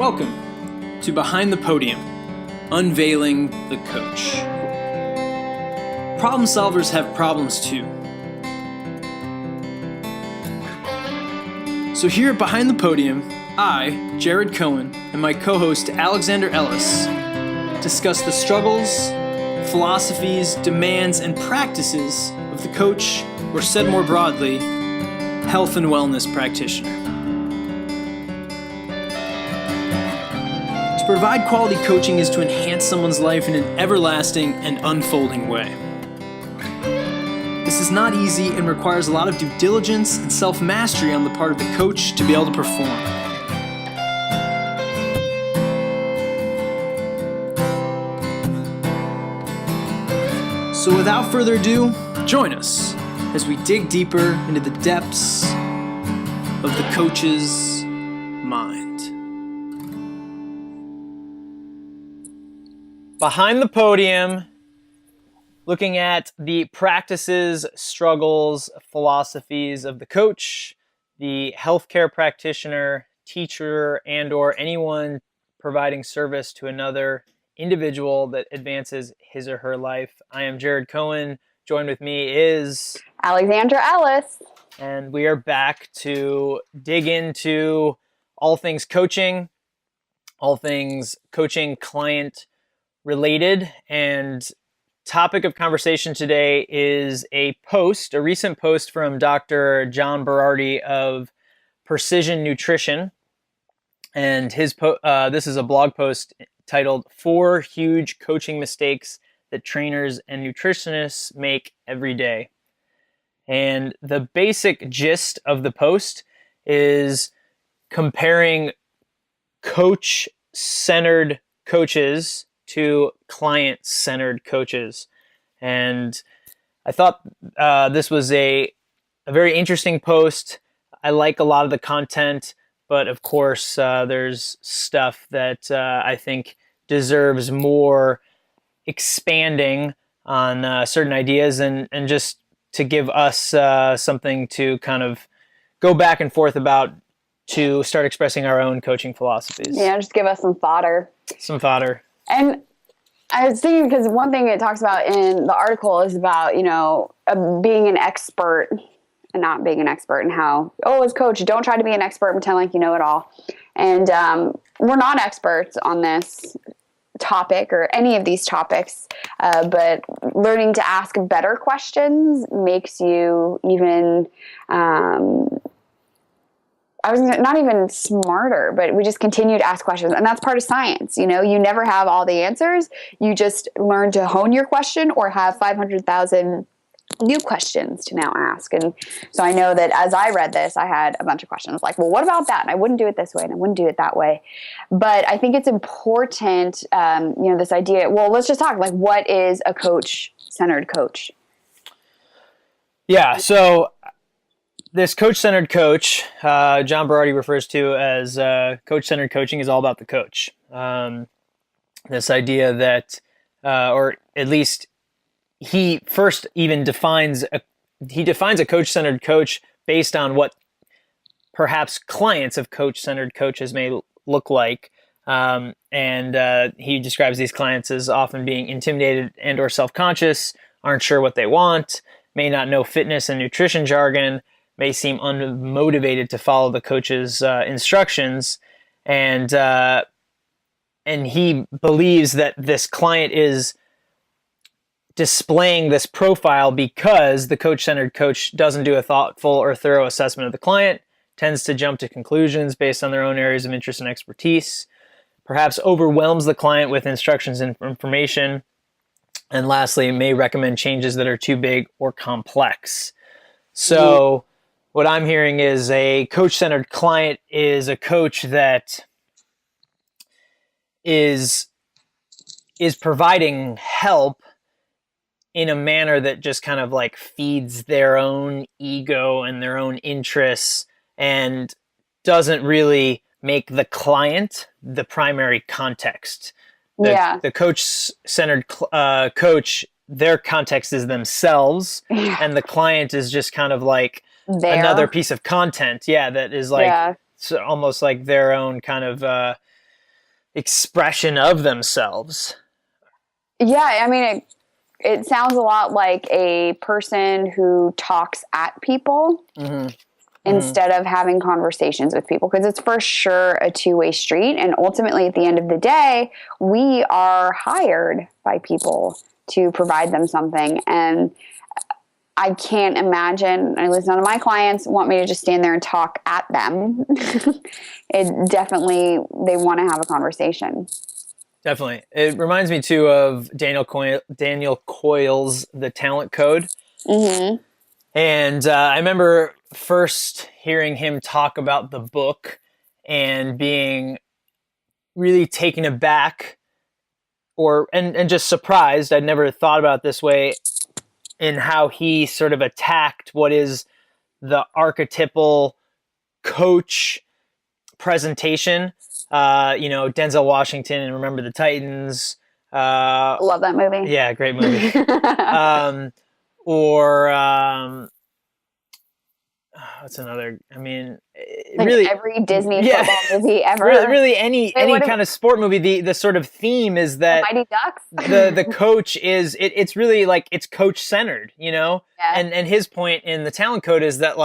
Welcome to Behind the Podium, Unveiling the Coach. Problem solvers have problems too. So here at Behind the Podium, I, Jared Cohen, and my co-host Alexander Ellis discuss the struggles, philosophies, demands, and practices of the coach, or said more broadly, health and wellness practitioner. To provide quality coaching is to enhance someone's life in an everlasting and unfolding way. This is not easy and requires a lot of due diligence and self-mastery on the part of the coach to be able to perform. So without further ado, join us as we dig deeper into the depths of the coach's mind. Behind the Podium, looking at the practices, struggles, philosophies of the coach, the healthcare practitioner, teacher, and/or anyone providing service to another individual that advances his or her life. I am Jared Cohen. Joined with me is Alexander Ellis. And we are back to dig into all things coaching client related. And topic of conversation today is a recent post from Dr. John Berardi of Precision Nutrition. And this is a blog post titled 4 Huge Coaching Mistakes That Trainers and Nutritionists Make Every Day. And the basic gist of the post is comparing coach-centered coaches to client-centered coaches. And I thought this was a very interesting post. I like a lot of the content, but of course there's stuff that I think deserves more expanding on certain ideas and just to give us something to kind of go back and forth about to start expressing our own coaching philosophies. Yeah, just give us some fodder. And I was thinking, because one thing it talks about in the article is about, being an expert and not being an expert, and how, as a coach, don't try to be an expert and pretend like you know it all. And we're not experts on this topic or any of these topics, but learning to ask better questions makes you even I was not even smarter, but we just continue to ask questions. And that's part of science. You never have all the answers. You just learn to hone your question or have 500,000 new questions to now ask. And so I know that as I read this, I had a bunch of questions like, well, what about that? And I wouldn't do it this way and I wouldn't do it that way. But I think it's important, this idea, well, let's just talk like, what is a coach-centered coach? Yeah. So this coach-centered coach, John Berardi refers to as coach-centered coaching is all about the coach. This idea that, or at least he first even defines a coach-centered coach based on what perhaps clients of coach-centered coaches may look like. And he describes these clients as often being intimidated and or self-conscious, aren't sure what they want, may not know fitness and nutrition jargon, may seem unmotivated to follow the coach's instructions, and he believes that this client is displaying this profile because the coach-centered coach doesn't do a thoughtful or thorough assessment of the client, tends to jump to conclusions based on their own areas of interest and expertise, perhaps overwhelms the client with instructions and information, and lastly, may recommend changes that are too big or complex. So what I'm hearing is a coach-centered client is a coach that is providing help in a manner that just kind of like feeds their own ego and their own interests and doesn't really make the client the primary context. The coach-centered coach, their context is themselves, and the client is just kind of like another piece of content, that is like almost like their own kind of expression of themselves. Yeah, I mean, it sounds a lot like a person who talks at people instead of having conversations with people, because it's for sure a two-way street. And ultimately, at the end of the day, we are hired by people to provide them something. And I can't imagine, at least none of my clients want me to just stand there and talk at them. It definitely, they want to have a conversation. Definitely. It reminds me too of Daniel Coyle's The Talent Code. Mm-hmm. And I remember first hearing him talk about the book and being really taken aback and just surprised. I'd never thought about it this way, in how he sort of attacked what is the archetypal coach presentation. Denzel Washington and Remember the Titans. Love that movie. Yeah, great movie. Or what's another? I mean, like really, every Disney football movie ever. Really, any kind of sport movie. The sort of theme is that Mighty Ducks. the coach is it's really like it's coach centered, Yeah. And his point in the talent code is that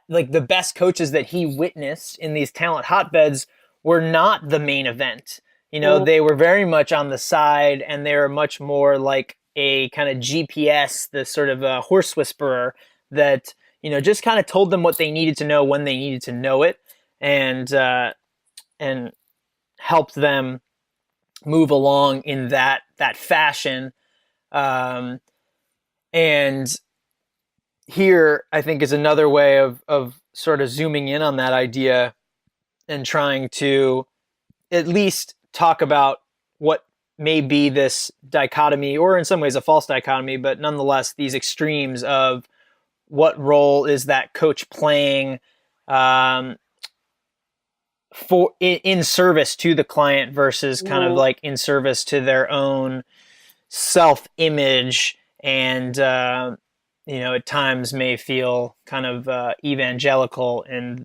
the best coaches that he witnessed in these talent hotbeds were not the main event. They were very much on the side, and they were much more like a kind of GPS, the sort of a horse whisperer that just kind of told them what they needed to know when they needed to know it, and helped them move along in that fashion. And here, I think, is another way of sort of zooming in on that idea and trying to at least talk about what may be this dichotomy, or in some ways a false dichotomy, but nonetheless these extremes of what role is that coach playing in service to the client versus kind of like in service to their own self-image, and at times may feel kind of evangelical in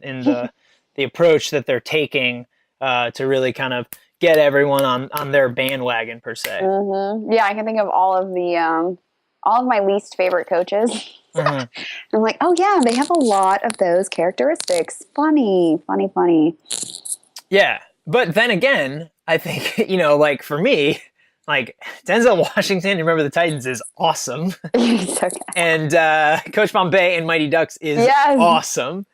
the approach that they're taking to really kind of get everyone on their bandwagon per se. Mm-hmm. Yeah, I can think of all of my least favorite coaches. I'm like, oh yeah, they have a lot of those characteristics. Funny. Yeah, but then again, I think like for me, like Denzel Washington, Remember the Titans is awesome, Okay. and Coach Bombay and Mighty Ducks is awesome.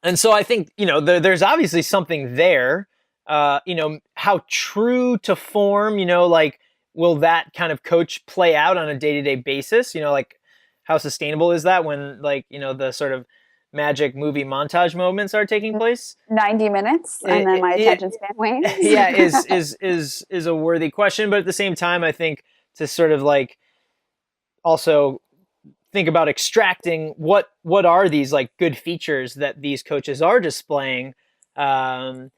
And so I think there's obviously something there. How true to form, like will that kind of coach play out on a day-to-day basis? Like how sustainable is that when the sort of magic movie montage moments are taking place? 90 minutes and then my attention span wanes. Yeah, is a worthy question, but at the same time, I think to sort of like also think about extracting what are these like good features that these coaches are displaying, and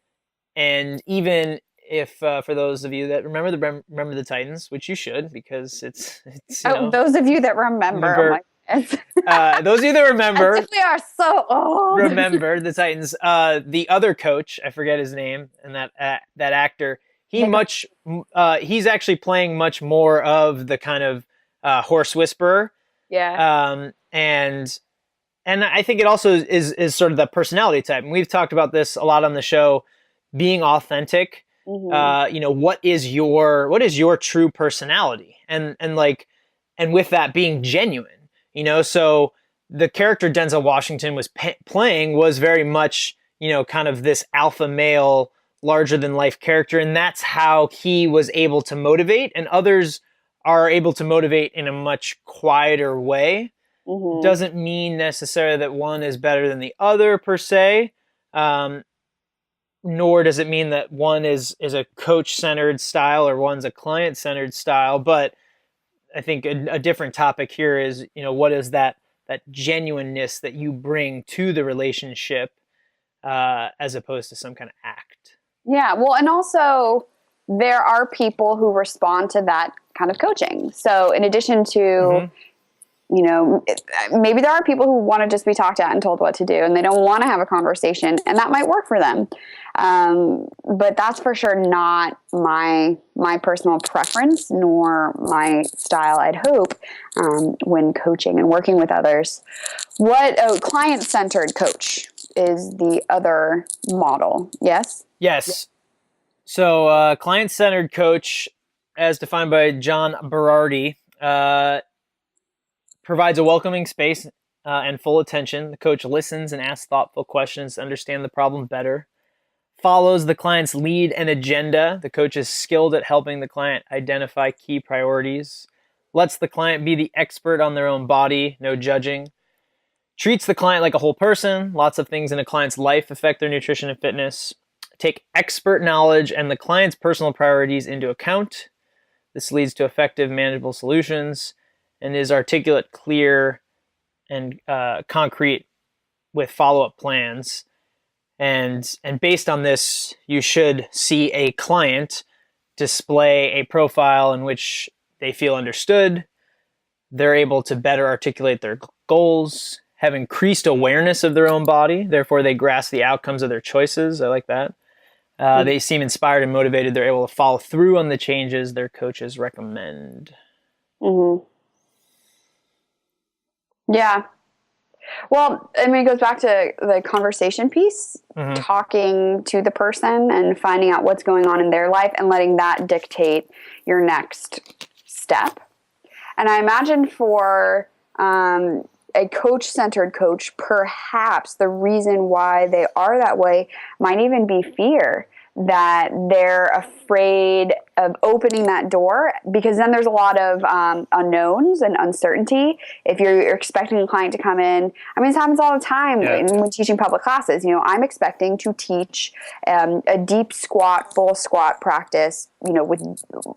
even if for those of you that remember the Titans, which you should, because it's those of you that remember. Those of you that remember, we are so old. Remember the Titans. The other coach, I forget his name, and that actor, he's actually playing much more of the kind of horse whisperer. Yeah. And I think it also is sort of the personality type, and we've talked about this a lot on the show, being authentic. Mm-hmm. What is your true personality, and with that being genuine. So the character Denzel Washington was playing was very much, kind of this alpha male, larger than life character. And that's how he was able to motivate, and others are able to motivate in a much quieter way. Mm-hmm. Doesn't mean necessarily that one is better than the other per se. Nor does it mean that one is a coach-centered style or one's a client-centered style. But I think a different topic here is, what is that genuineness that you bring to the relationship, as opposed to some kind of act. Yeah, well, and also there are people who respond to that kind of coaching. So in addition to Maybe there are people who want to just be talked at and told what to do, and they don't want to have a conversation, and that might work for them. But that's for sure not my personal preference, nor my style, I'd hope, when coaching and working with others. Client-centered coach is the other model. Yes? Yes. So client-centered coach, as defined by John Berardi, provides a welcoming space and full attention. The coach listens and asks thoughtful questions to understand the problem better. Follows the client's lead and agenda. The coach is skilled at helping the client identify key priorities. Lets the client be the expert on their own body, no judging. Treats the client like a whole person. Lots of things in a client's life affect their nutrition and fitness. Take expert knowledge and the client's personal priorities into account. This leads to effective, manageable solutions and is articulate, clear, and concrete with follow-up plans. And based on this, you should see a client display a profile in which they feel understood, they're able to better articulate their goals, have increased awareness of their own body, therefore they grasp the outcomes of their choices. I like that. They seem inspired and motivated. They're able to follow through on the changes their coaches recommend. Mm-hmm. Yeah. Well, I mean, it goes back to the conversation piece, talking to the person and finding out what's going on in their life and letting that dictate your next step. And I imagine for a coach-centered coach, perhaps the reason why they are that way might even be fear, that they're afraid of opening that door, because then there's a lot of unknowns and uncertainty. If you're expecting a client to come in, I mean, this happens all the time when teaching public classes. I'm expecting to teach a deep squat, full squat practice, with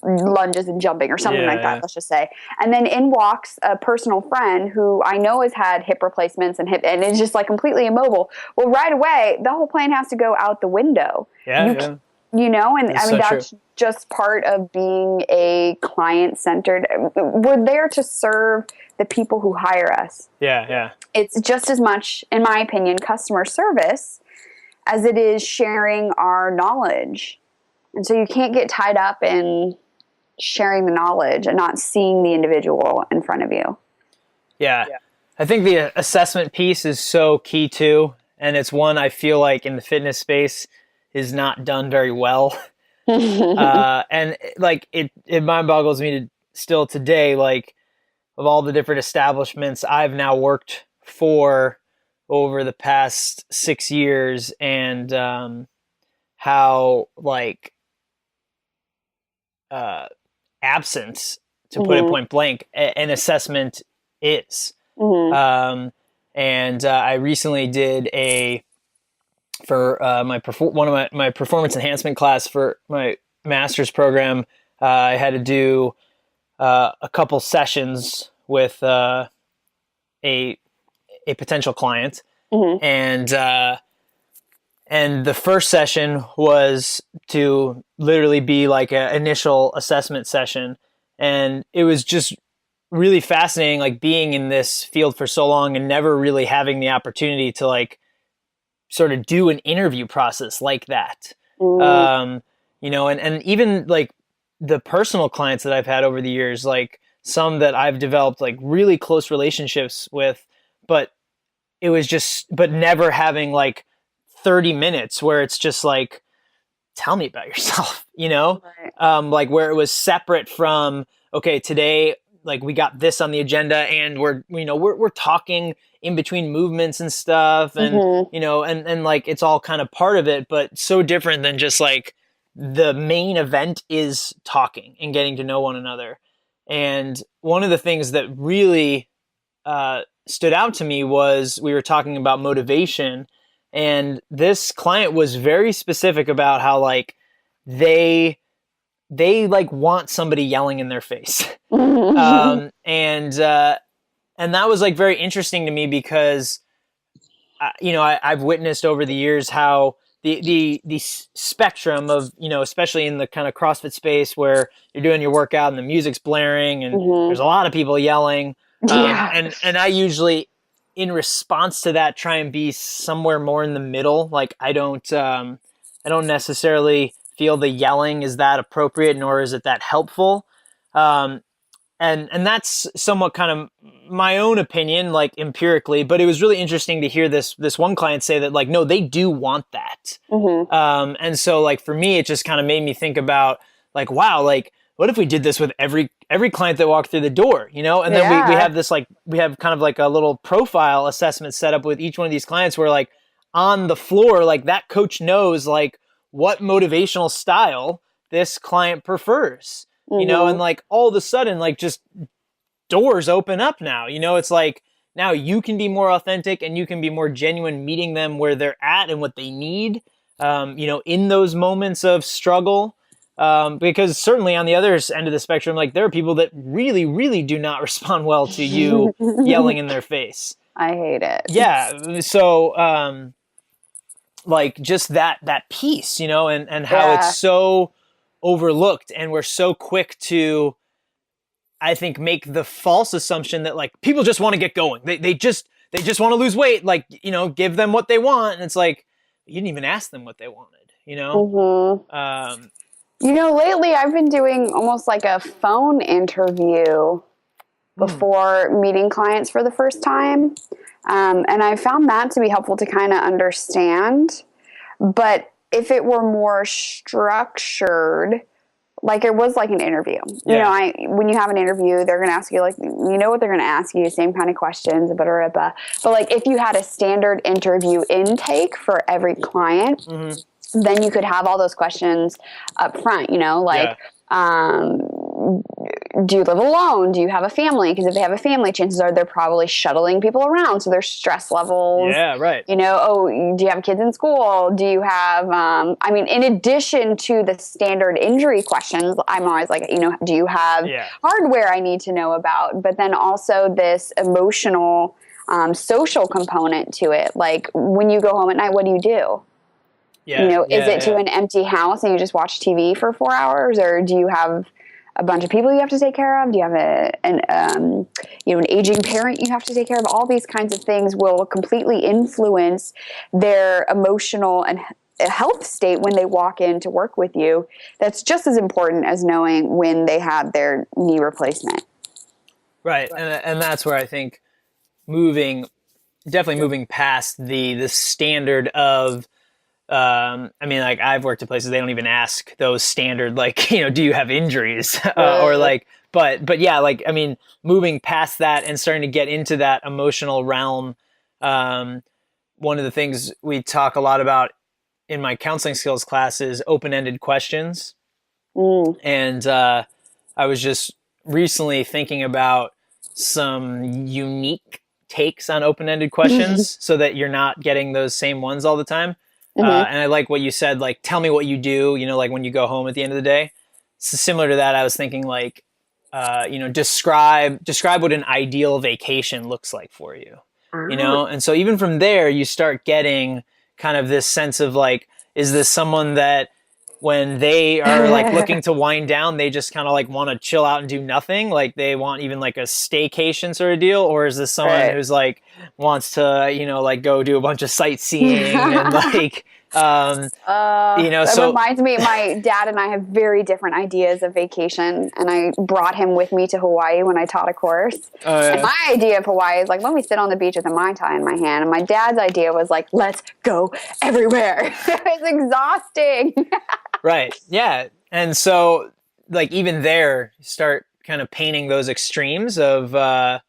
lunges and jumping or something like that, let's just say. And then in walks a personal friend who I know has had hip replacements and is just like completely immobile. Well, right away, the whole plan has to go out the window. And that's true. Just part of being a client-centered. We're there to serve the people who hire us. Yeah. It's just as much, in my opinion, customer service as it is sharing our knowledge. And so you can't get tied up in sharing the knowledge and not seeing the individual in front of you. Yeah. I think the assessment piece is so key too. And it's one I feel like in the fitness space is not done very well. And like it mind boggles me to still today, like of all the different establishments I've now worked for over the past 6 years, and how like absent, to put it point blank, an assessment is. And I recently did one of my performance enhancement class for my master's program. I had to do a couple sessions with a potential client, and the first session was to literally be like an initial assessment session, and it was just really fascinating, like being in this field for so long and never really having the opportunity to like sort of do an interview process like that. And even like the personal clients that I've had over the years, like some that I've developed like really close relationships with, but never having like 30 minutes where it's just like, tell me about yourself, Right. Like where it was separate from, okay, today, like we got this on the agenda and we're talking in between movements and stuff, and and like it's all kind of part of it, but so different than just like the main event is talking and getting to know one another. And one of the things that really stood out to me was we were talking about motivation, and this client was very specific about how like they like want somebody yelling in their face. And that was like very interesting to me because, I've witnessed over the years how the spectrum of, especially in the kind of CrossFit space where you're doing your workout and the music's blaring and there's a lot of people yelling, Yeah. And I usually, in response to that, try and be somewhere more in the middle. Like I don't necessarily feel the yelling is that appropriate, nor is it that helpful. Um, and that's somewhat kind of my own opinion, like empirically, but it was really interesting to hear this one client say that, like, no, they do want that. Mm-hmm. And so, like, for me, it just kind of made me think about, like, wow, like, what if we did this with every client that walked through the door, you know? And then we Yeah. have this, like, we have kind of like a little profile assessment set up with each one of these clients where, like, on the floor, like, that coach knows, like, what motivational style this client prefers, you know? And, Mm-hmm. like, all of a sudden, like, just doors open up now, you know? It's like, now you can be more authentic and you can be more genuine, meeting them where they're at and what they need, you know, in those moments of struggle. Because certainly on the other end of the spectrum, like, there are people that really, really do not respond well to you yelling in their face. I hate it. Yeah. So, like, just that piece, you know, and how it's Yeah. so overlooked, and we're so quick to, I think, make the false assumption that, like, people just want to get going. They just want to lose weight. Like, you know, give them what they want. And it's like, you didn't even ask them what they wanted, you know? Mm-hmm. You know, lately I've been doing almost like a phone interview before meeting clients for the first time. And I found that to be helpful to kind of understand. But if it were more structured, like it was like an interview, you know, Yeah. when you have an interview, they're going to ask you, like, you know what they're going to ask you, same kind of questions, but like if you had a standard interview intake for every client, then you could have all those questions up front, you know, like, Yeah. do you live alone? Do you have a family? Because if they have a family, chances are they're probably shuttling people around. So their stress levels, Yeah. Right. you know, oh, do you have kids in school? Do you have, I mean, in addition to the standard injury questions, I'm always like, you know, do you have Yeah. hardware I need to know about? But then also this emotional, social component to it. Like when you go home at night, what do? You Yeah. know, is Yeah. it to Yeah. an empty house and you just watch TV for 4 hours, or do you have a bunch of people you have to take care of? Do you have an aging parent you have to take care of? All these kinds of things will completely influence their emotional and health state when they walk in to work with you. That's just as important as knowing when they had their knee replacement. Right. And that's where I think moving, definitely moving past the standard of, I mean, like, I've worked at places they don't even ask those standard, like, you know, do you have injuries, or like, but yeah, like, I mean, moving past that and starting to get into that emotional realm. One of the things we talk a lot about in my counseling skills class is open-ended questions. Mm. And I was just recently thinking about some unique takes on open-ended questions so that you're not getting those same ones all the time. Mm-hmm. And I like what you said, like, tell me what you do, you know, like when you go home at the end of the day. So similar to that, I was thinking, like, you know, describe what an ideal vacation looks like for you, you Ah. know? And so even from there, you start getting kind of this sense of, like, is this someone that when they are, like, looking to wind down, they just kind of, like, want to chill out and do nothing? Like, they want even like a staycation sort of deal? Or is this someone Right. who's, like, wants to, you know, like, go do a bunch of sightseeing and, like, you know, That so reminds me, my dad and I have very different ideas of vacation, and I brought him with me to Hawaii when I taught a course. And yeah. my idea of Hawaii is like, let me sit on the beach with a Mai Tai in my hand. And my dad's idea was like, let's go everywhere. It's exhausting. Right. Yeah. And so, like, even there, you start kind of painting those extremes of, and,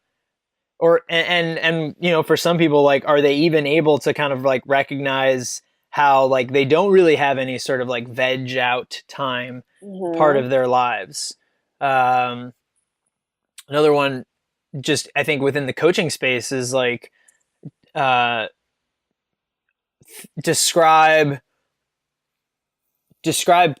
you know, for some people, like, are they even able to kind of, like, recognize how, like, they don't really have any sort of, like, veg out time part Mm-hmm. of their lives. Um, Another one, just, I think, within the coaching space is, like, uh, describe describe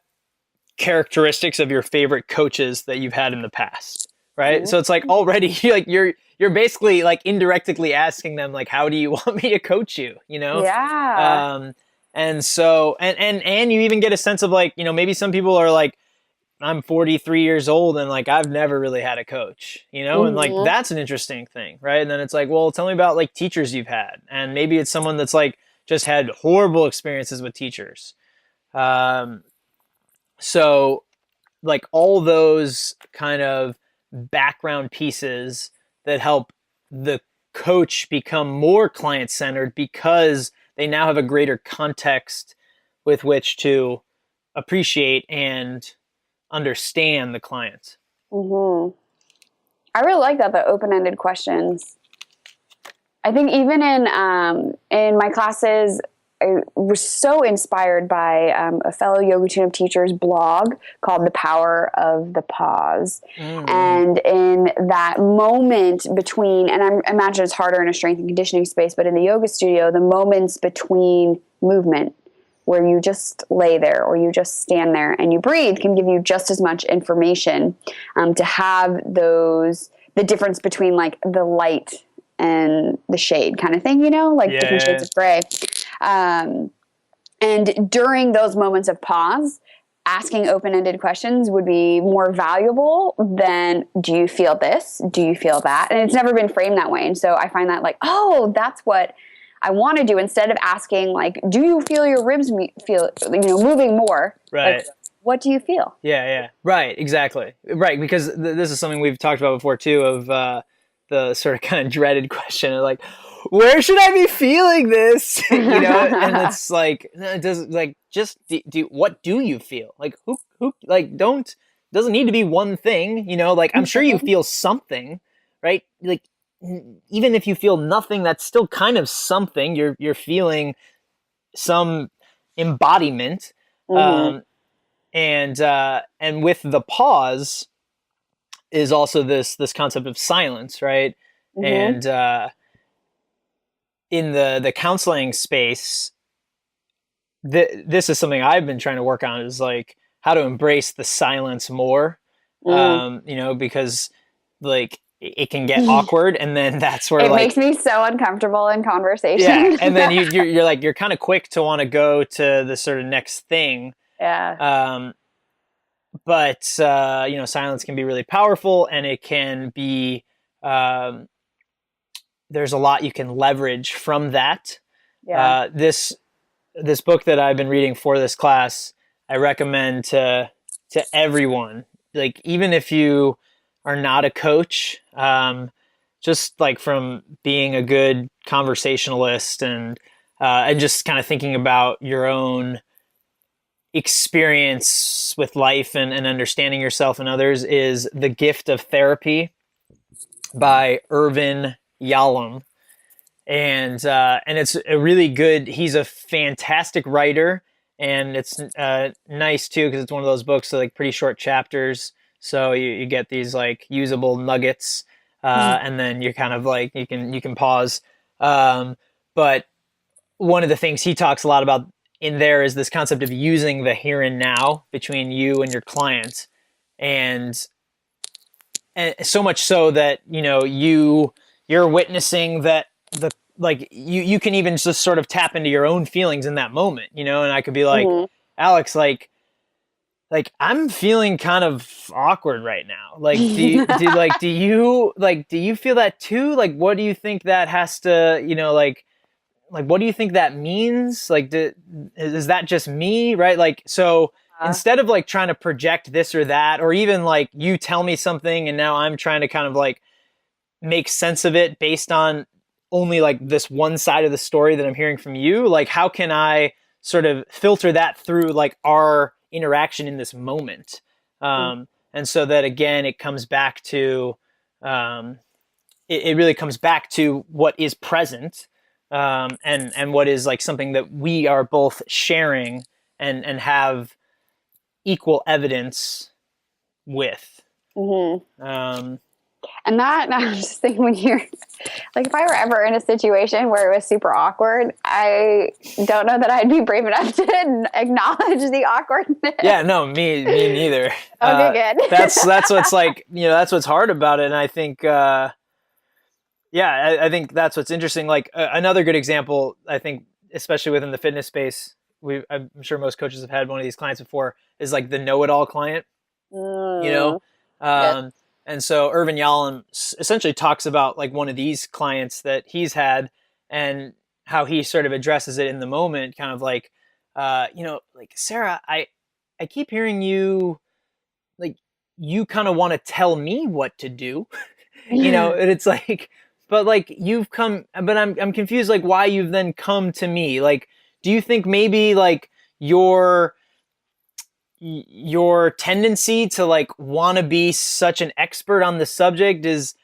characteristics of your favorite coaches that you've had in the past, right? So it's like, already like you're basically, like, indirectly asking them, like, how do you want me to coach you, you know? Yeah. And so, and you even get a sense of, like, you know, maybe some people are like, I'm 43 years old and like I've never really had a coach, you know, and like Mm-hmm. that's an interesting thing, right? And then it's like, well, tell me about like teachers you've had, and maybe it's someone that's like just had horrible experiences with teachers. Um, so like all those kind of background pieces that help the coach become more client centered because they now have a greater context with which to appreciate and understand the client. Mm-hmm. I really like that, the open-ended questions. I think even in my classes, I was so inspired by a fellow Yoga Tune-Up teacher's blog called The Power of the Pause. Mm-hmm. And in that moment between, and I imagine it's harder in a strength and conditioning space, but in the yoga studio, the moments between movement where you just lay there or you just stand there and you breathe can give you just as much information, to have the difference between like the light and the shade kind of thing, like different shades Yeah. of gray. And during those moments of pause, asking open-ended questions would be more valuable than, do you feel this? Do you feel that? And it's never been framed that way. And so I find that like, oh, that's what I want to do, instead of asking like, do you feel your ribs moving more? Like, Right. what do you feel? Yeah. Yeah. Right. Exactly. Right. Because this is something we've talked about before too, of the sort of kind of dreaded question of like, where should I be feeling this? And it's like, it doesn't like just what do you feel? Like who like don't doesn't need to be one thing, like I'm sure you feel something, right? Like even if you feel nothing, that's still kind of something. You're feeling some embodiment. Mm-hmm. Um and with the pause is also this concept of silence, right? Mm-hmm. And in the counseling space, this is something I've been trying to work on, is like how to embrace the silence more. Mm. Because like it can get awkward, and then that's where It like makes me so uncomfortable in yeah, conversation. and then you're like you're kind of quick to want to go to the sort of next thing. Yeah. Um, but silence can be really powerful, and it can be um, there's a lot you can leverage from that. Yeah. This book that I've been reading for this class, I recommend to everyone. Like even if you are not a coach, just like from being a good conversationalist and just kind of thinking about your own experience with life and understanding yourself and others, is The Gift of Therapy by Irvin Yalom. And it's a really good. He's a fantastic writer, and it's nice too because it's one of those books that like pretty short chapters, so you get these like usable nuggets, and then you're kind of like you can pause. But one of the things he talks a lot about in there is this concept of using the here and now between you and your client, and so much so that you're witnessing that the like you can even just sort of tap into your own feelings in that moment, and I could be like, Mm-hmm. Alex, like I'm feeling kind of awkward right now. Like do you feel that too? Like what do you think that has to, like what do you think that means? Like is that just me, right? Like so instead of like trying to project this or that, or even like you tell me something and now I'm trying to kind of like make sense of it based on only like this one side of the story that I'm hearing from you, like how can I sort of filter that through like our interaction in this moment? And so that again it comes back to um, it really comes back to what is present, and what is like something that we are both sharing and have equal evidence with. Mm-hmm. Um, And that, I was just thinking, when you're like, if I were ever in a situation where it was super awkward, I don't know that I'd be brave enough to acknowledge the awkwardness. yeah, no, me neither. Okay, good. That's what's like, that's what's hard about it. And I think, I think that's what's interesting. Like another good example, I think, especially within the fitness space, I'm sure most coaches have had one of these clients before, is like the know-it-all client. you know? Yes. And so Irvin Yalom essentially talks about like one of these clients that he's had and how he sort of addresses it in the moment, kind of like, like, Sarah, I keep hearing you, like, you kind of want to tell me what to do, and it's like, but like but I'm confused, like why you've then come to me. Like, do you think maybe like your tendency to like want to be such an expert on the subject is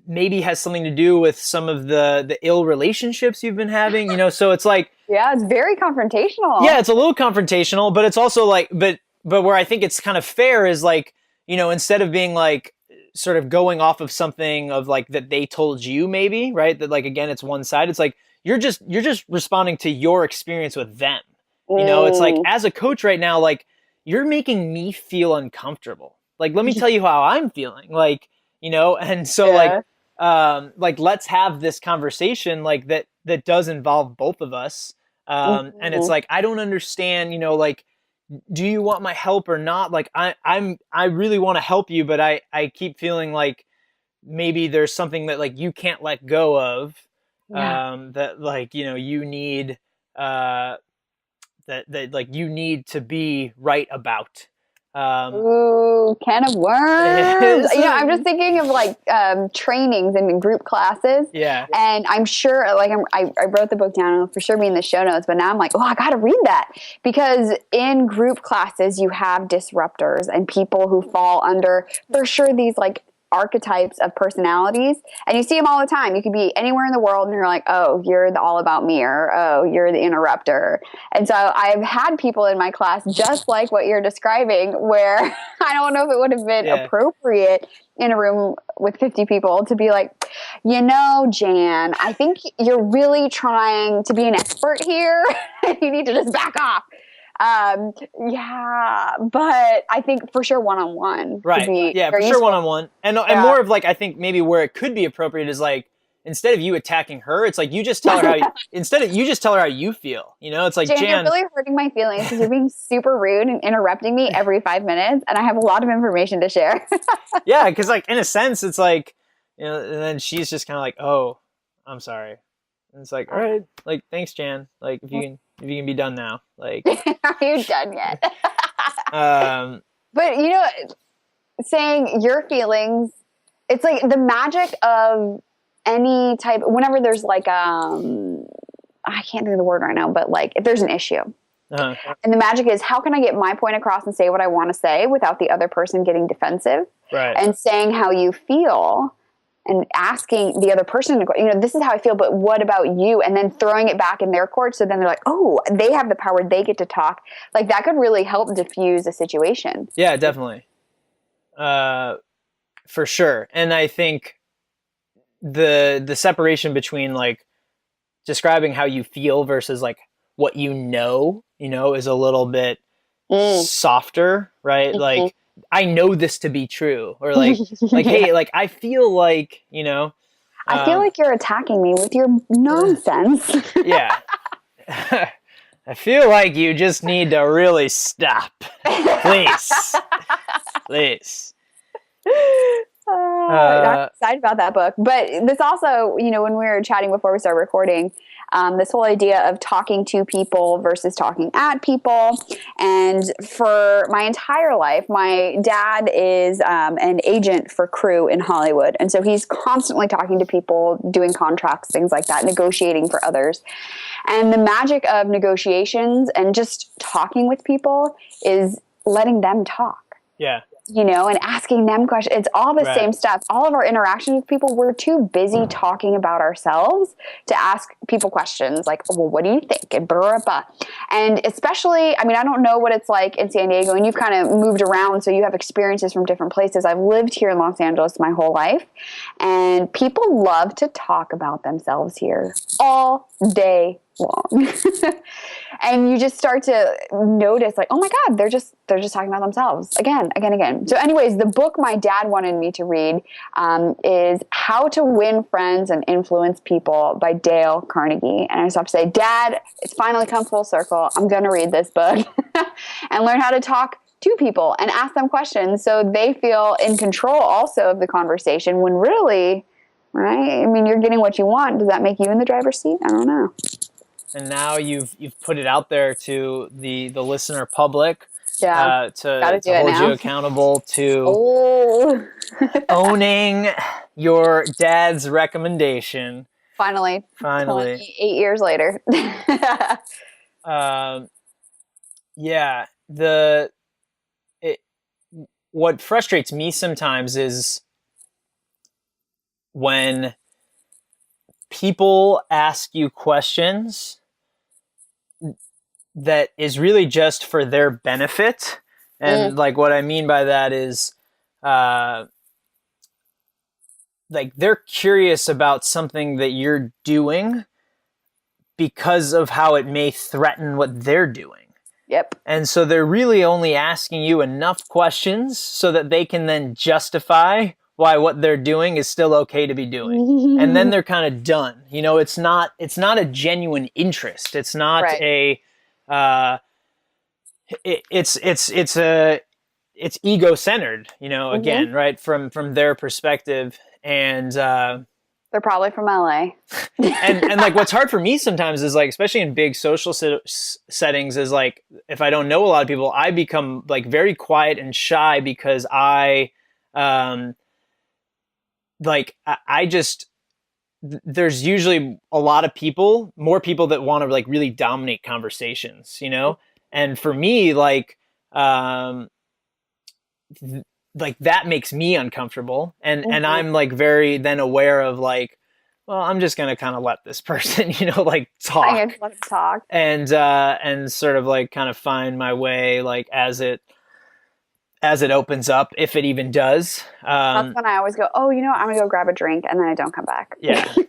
maybe has something to do with some of the ill relationships you've been having, so it's like, Yeah, it's very confrontational. yeah, it's a little confrontational, but it's also like, but where I think it's kind of fair is like, instead of being like sort of going off of something of like that they told you, maybe, right, that like, again, it's one side, it's like you're just responding to your experience with them. It's like, as a coach right now, like, you're making me feel uncomfortable. Like, let me tell you how I'm feeling. Like, and so Yeah. like let's have this conversation like that does involve both of us. And it's like, I don't understand, like, do you want my help or not? Like, I really want to help you, but I keep feeling like maybe there's something that like you can't let go of, Yeah. that like, you need, that like you need to be right about. Ooh, can of worms. I'm just thinking of like trainings and group classes. Yeah. And I'm sure, like, I wrote the book down, it'll for sure be in the show notes, but now I'm like, oh, I got to read that. Because in group classes, you have disruptors and people who fall under, for sure, these like archetypes of personalities, and you see them all the time. You could be anywhere in the world and you're like, oh, you're the all about me, or oh, you're the interrupter. And so I've had people in my class just like what you're describing, where I don't know if it would have been appropriate in a room with 50 people to be like, Jan, I think you're really trying to be an expert here. You need to just back off. Yeah, but I think for sure one-on-one. Right. Yeah, for sure one-on-one. And more of like, I think maybe where it could be appropriate is like, instead of you attacking her, it's like you just tell her how you just tell her how you feel. It's like, Jan, you're really hurting my feelings because you're being super rude and interrupting me every 5 minutes, and I have a lot of information to share. Yeah, because like in a sense, it's like, and then she's just kind of like, oh, I'm sorry. And it's like, all right, like, thanks, Jan. Like, if you can be done now, like, are you done yet? But saying your feelings, it's like the magic of any type. Whenever there's like I can't think of the word right now, but like if there's an issue, and the magic is, how can I get my point across and say what I want to say without the other person getting defensive, right? And saying how you feel. And asking the other person, this is how I feel, but what about you? And then throwing it back in their court. So then they're like, oh, they have the power. They get to talk. Like, that could really help diffuse a situation. Yeah, definitely. For sure. And I think the separation between like describing how you feel versus like what is a little bit softer, right? Mm-hmm. Like, I know this to be true, or like, hey, like, I feel like, I feel like you're attacking me with your nonsense. Yeah. I feel like you just need to really stop. Please. Please. I'm excited about that book. But this also, when we were chatting before we started recording, this whole idea of talking to people versus talking at people. And for my entire life, my dad is an agent for crew in Hollywood. And so he's constantly talking to people, doing contracts, things like that, negotiating for others. And the magic of negotiations and just talking with people is letting them talk. Yeah. And asking them questions. It's all the same stuff. All of our interactions with people, we're too busy talking about ourselves to ask people questions like, well, what do you think? And blah, blah, blah. And especially, I don't know what it's like in San Diego, and you've kind of moved around, so you have experiences from different places. I've lived here in Los Angeles my whole life, and people love to talk about themselves here all day long. And you just start to notice, like, oh my God, they're just talking about themselves again. So anyways, the book my dad wanted me to read is How to Win Friends and Influence People by Dale Carnegie. And I just have to say, Dad, it's finally come full circle. I'm going to read this book and learn how to talk to people and ask them questions so they feel in control also of the conversation when really, right? I mean, you're getting what you want. Does that make you in the driver's seat? I don't know. And now you've put it out there to the listener public, Yeah. to Do it hold you now. accountable to Oh, owning your dad's recommendation. finally, Finally. 28 years later. Um, yeah, the it, what frustrates me sometimes is when people ask you questions that is really just for their benefit. Mm, And like what I mean by that is uh like they're curious about something that you're doing because of how it may threaten what they're doing. yep. And so they're really only asking you enough questions so that they can then justify why what they're doing is still okay to be doing. And then they're kind of done. You know, it's not a genuine interest. It's not Right. a uh it's ego-centered, you know, Hmm. again, right? From their perspective. And They're probably from LA. and like what's hard for me sometimes is like, especially in big social settings, is like if I don't know a lot of people, I become like very quiet and shy because um I just there's usually a lot of people, more people that want to like really dominate conversations, you know. And for me, um like that makes me uncomfortable, and Hmm. I'm like very then aware of like, well, I'm just gonna kind of let this person, you know, like I guess talk let them talk. and sort of like kind of find my way like as it opens up, if it even does. That's when I always go, oh, you know what? I'm going to go grab a drink, and then I don't come back. Yeah. Go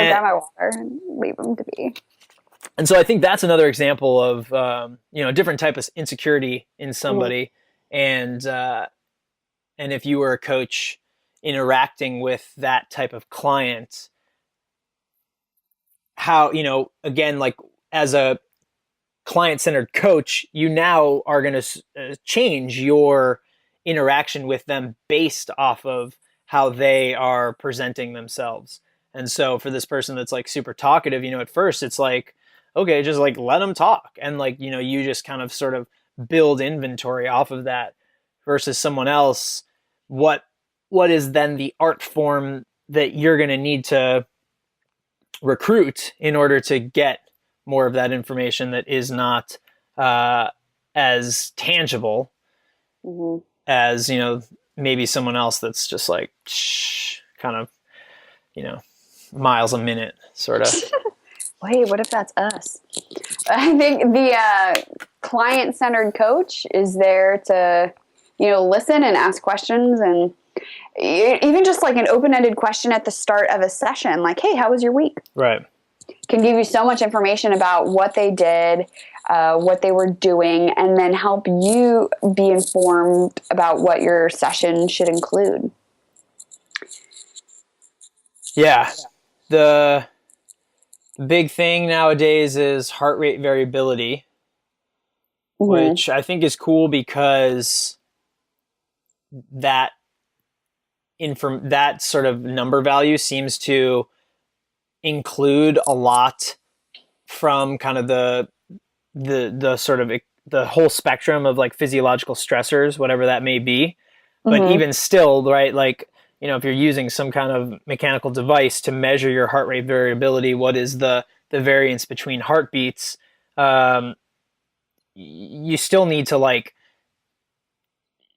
and grab my water and leave them to be. and so I think that's another example of you know, a different type of insecurity in Hmm. somebody. And if you were a coach interacting with that type of client, how, you know, again, like as a client-centered coach, you now are going to change your interaction with them based off of how they are presenting themselves. And so for this person that's like super talkative, you know, at first it's like, okay, just like let them talk, and like, you know, you just kind of sort of build inventory off of that. Versus someone else, what what is then the art form that you're going to need to recruit in order to get more of that information that is not uh, as tangible Hmm. as, you know, maybe someone else that's just like kind of, you know, miles a minute sort of. Wait, what if that's us? I think the client-centered coach is there to, you know, listen and ask questions, and even just like an open-ended question at the start of a session, like, "Hey, how was your week?" Right. Can give you so much information about what they did, what they were doing, and then help you be informed about what your session should include. Yeah. The big thing nowadays is heart rate variability, Mm-hmm. which I think is cool because that that sort of number value seems to include a lot from kind of the sort of the whole spectrum of like physiological stressors, whatever that may be. But Mm-hmm. even still, right, like, you know, if you're using some kind of mechanical device to measure your heart rate variability, what is the variance between heartbeats? Um, you still need to like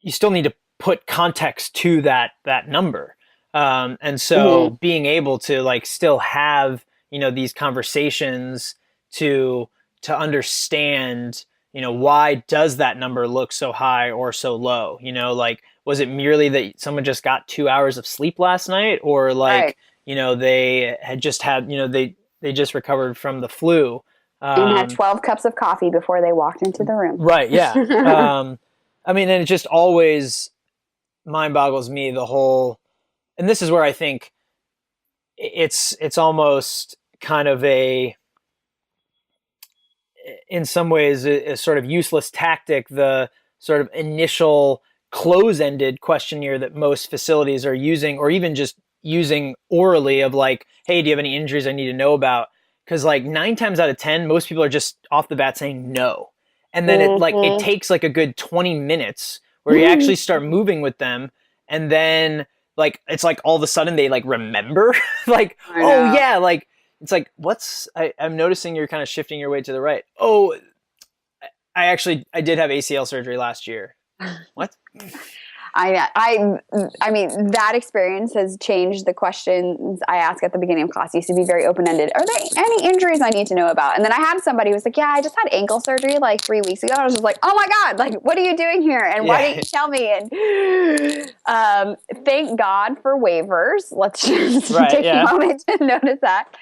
you still need to put context to that number. And Mm-hmm. so being able to like still have, you know, these conversations to understand, you know, why does that number look so high or so low? You know, like, was it merely that someone just got 2 hours of sleep last night, or Right. like, you know, they had, you know, they just recovered from the flu. And had Um, 12 cups of coffee before they walked into the room. right. Yeah. I mean, and it just always mind boggles me, the whole, and this is where I think it's almost kind of in some ways a sort of useless tactic, the sort of initial close-ended questionnaire that most facilities are using, or even just using orally of like, hey, do you have any injuries I need to know about? Because like 9 times out of 10, most people are just off the bat saying no. And then it takes like a good 20 minutes where you actually start moving with them. And then like, it's like all of a sudden they like remember like, oh yeah, like it's like, I'm noticing you're kind of shifting your weight to the right. Oh, I did have ACL surgery last year. What? I mean, that experience has changed the questions I ask at the beginning of class. It used to be very open-ended. Are there any injuries I need to know about? And then I had somebody who was like, yeah, I just had ankle surgery like 3 weeks ago. And I was just like, oh my God, like, what are you doing here? And why didn't you tell me? And thank God for waivers. Let's just take a moment to notice that.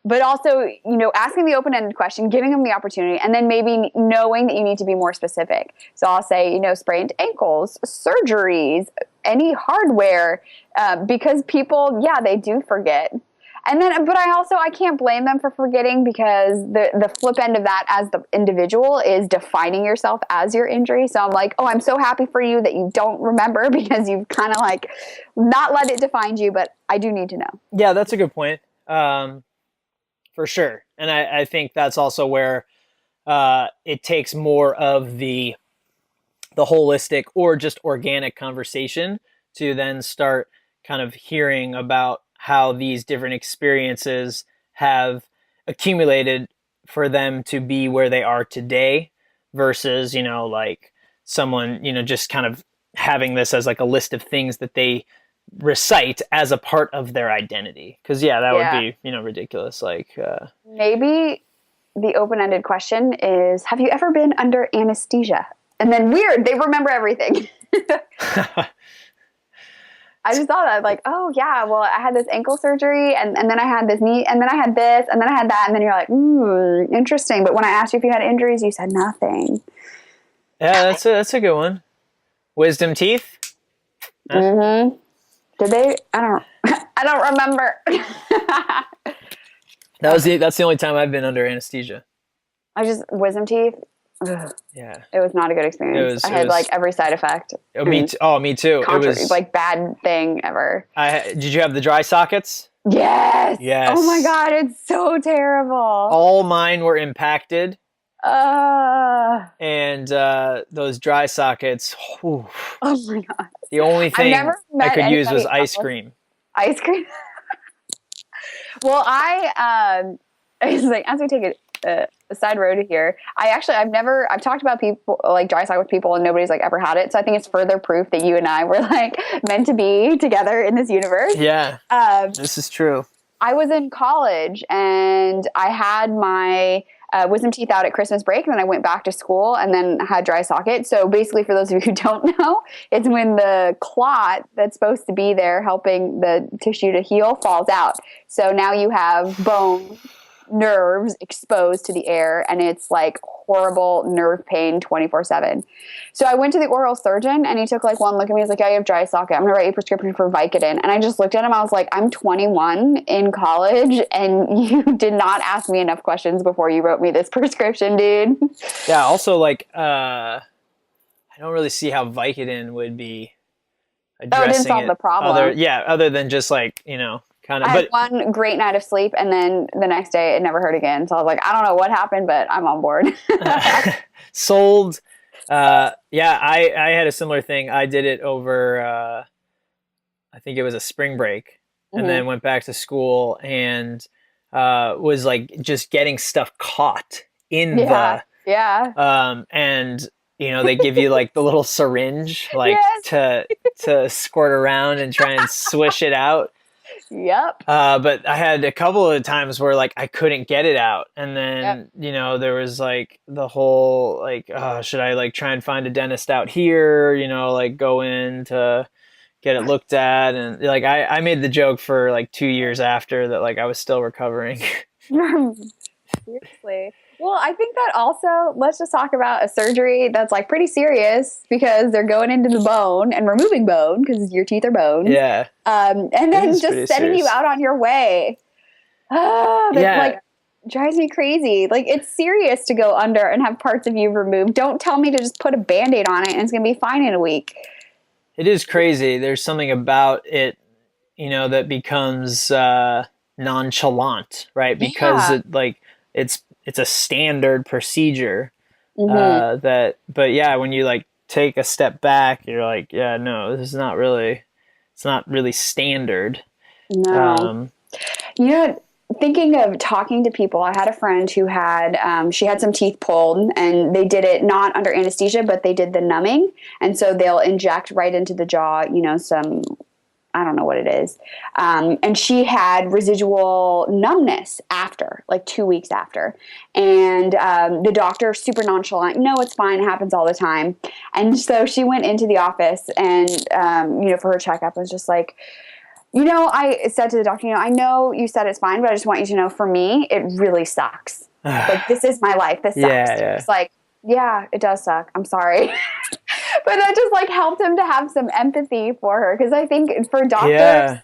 But also, you know, asking the open-ended question, giving them the opportunity, and then maybe knowing that you need to be more specific. So I'll say, you know, sprained ankles, surgeries, any hardware, because people, they do forget. And then, but I can't blame them for forgetting, because the flip end of that as the individual is defining yourself as your injury. So I'm like, oh, I'm so happy for you that you don't remember, because you've kind of like not let it define you, but I do need to know. Yeah, that's a good point. For sure. And I think that's also where it takes more of the holistic or just organic conversation to then start kind of hearing about how these different experiences have accumulated for them to be where they are today, versus, you know, like someone, you know, just kind of having this as like a list of things that they recite as a part of their identity. Because that would be, you know, ridiculous. Like maybe the open-ended question is, have you ever been under anesthesia? And then they remember everything. I just thought that, like, oh yeah, well, I had this ankle surgery, and then I had this knee, and then I had this, and then I had that, and then you're like, interesting. But when I asked you if you had injuries, you said nothing. Yeah, that's a good one. Wisdom teeth. Did they? I don't remember. That's the only time I've been under anesthesia. Wisdom teeth. Ugh. Yeah. It was not a good experience. I had like every side effect. Me too. It was like bad thing ever. Did you have the dry sockets? Yes. Yes. Oh my God, it's so terrible. All mine were impacted. And those dry sockets. Whew, oh my God. The only thing I could use was ice cream. Ice cream. Well, it's like, as we take a side road here, I've talked about people like dry sock with people, and nobody's like ever had it. So I think it's further proof that you and I were like meant to be together in this universe. Yeah. This is true. I was in college and I had my wisdom teeth out at Christmas break, and then I went back to school and then had dry socket. So basically, for those of you who don't know, it's when the clot that's supposed to be there helping the tissue to heal falls out. So now you have bone, nerves exposed to the air, and it's like horrible nerve pain 24/7. So I went to the oral surgeon, and he took like one look at me. He's like, yeah, you have dry socket. I'm going to write you a prescription for Vicodin. And I just looked at him. I was like, I'm 21 in college, and you did not ask me enough questions before you wrote me this prescription, dude. Yeah. Also, like, I don't really see how Vicodin would be addressing it didn't solve the problem. Other than just like, you know, kind of. I had one great night of sleep, and then the next day it never hurt again. So I was like, I don't know what happened, but I'm on board. Sold. I had a similar thing. I did it over, I think it was a spring break, and then went back to school, and was like just getting stuff caught in and you know, they give you like the little syringe, like to squirt around and try and swish it out. Yep. But I had a couple of times where like I couldn't get it out, and then you know, there was like the whole like, should I like try and find a dentist out here? You know, like go in to get it looked at, and like I made the joke for like 2 years after that, like I was still recovering. Seriously. Well, I think that also, let's just talk about a surgery that's like pretty serious, because they're going into the bone and removing bone, because your teeth are bone. Yeah. And then just sending you out on your way. Like drives me crazy. Like, it's serious to go under and have parts of you removed. Don't tell me to just put a Band-Aid on it and it's going to be fine in a week. It is crazy. There's something about it, that becomes nonchalant, right? Because Yeah. it's a standard procedure. Hmm. But yeah, when you like take a step back, you're like, yeah, no, this is not really, it's not really standard. No. Um, You know, thinking of talking to people, I had a friend who had, she had some teeth pulled and they did it not under anesthesia, but they did the numbing. And so they'll inject right into the jaw, some, I don't know what it is. And she had residual numbness after, like 2 weeks after. And the doctor, super nonchalant, no, it's fine, it happens all the time. And so she went into the office and, for her checkup, was just like, I said to the doctor, I know you said it's fine, but I just want you to know, for me, it really sucks. Like, this is my life. This sucks. yeah, yeah, It's like, yeah, it does suck. I'm sorry. But that just like helped him to have some empathy for her. Because I think for doctors, yeah,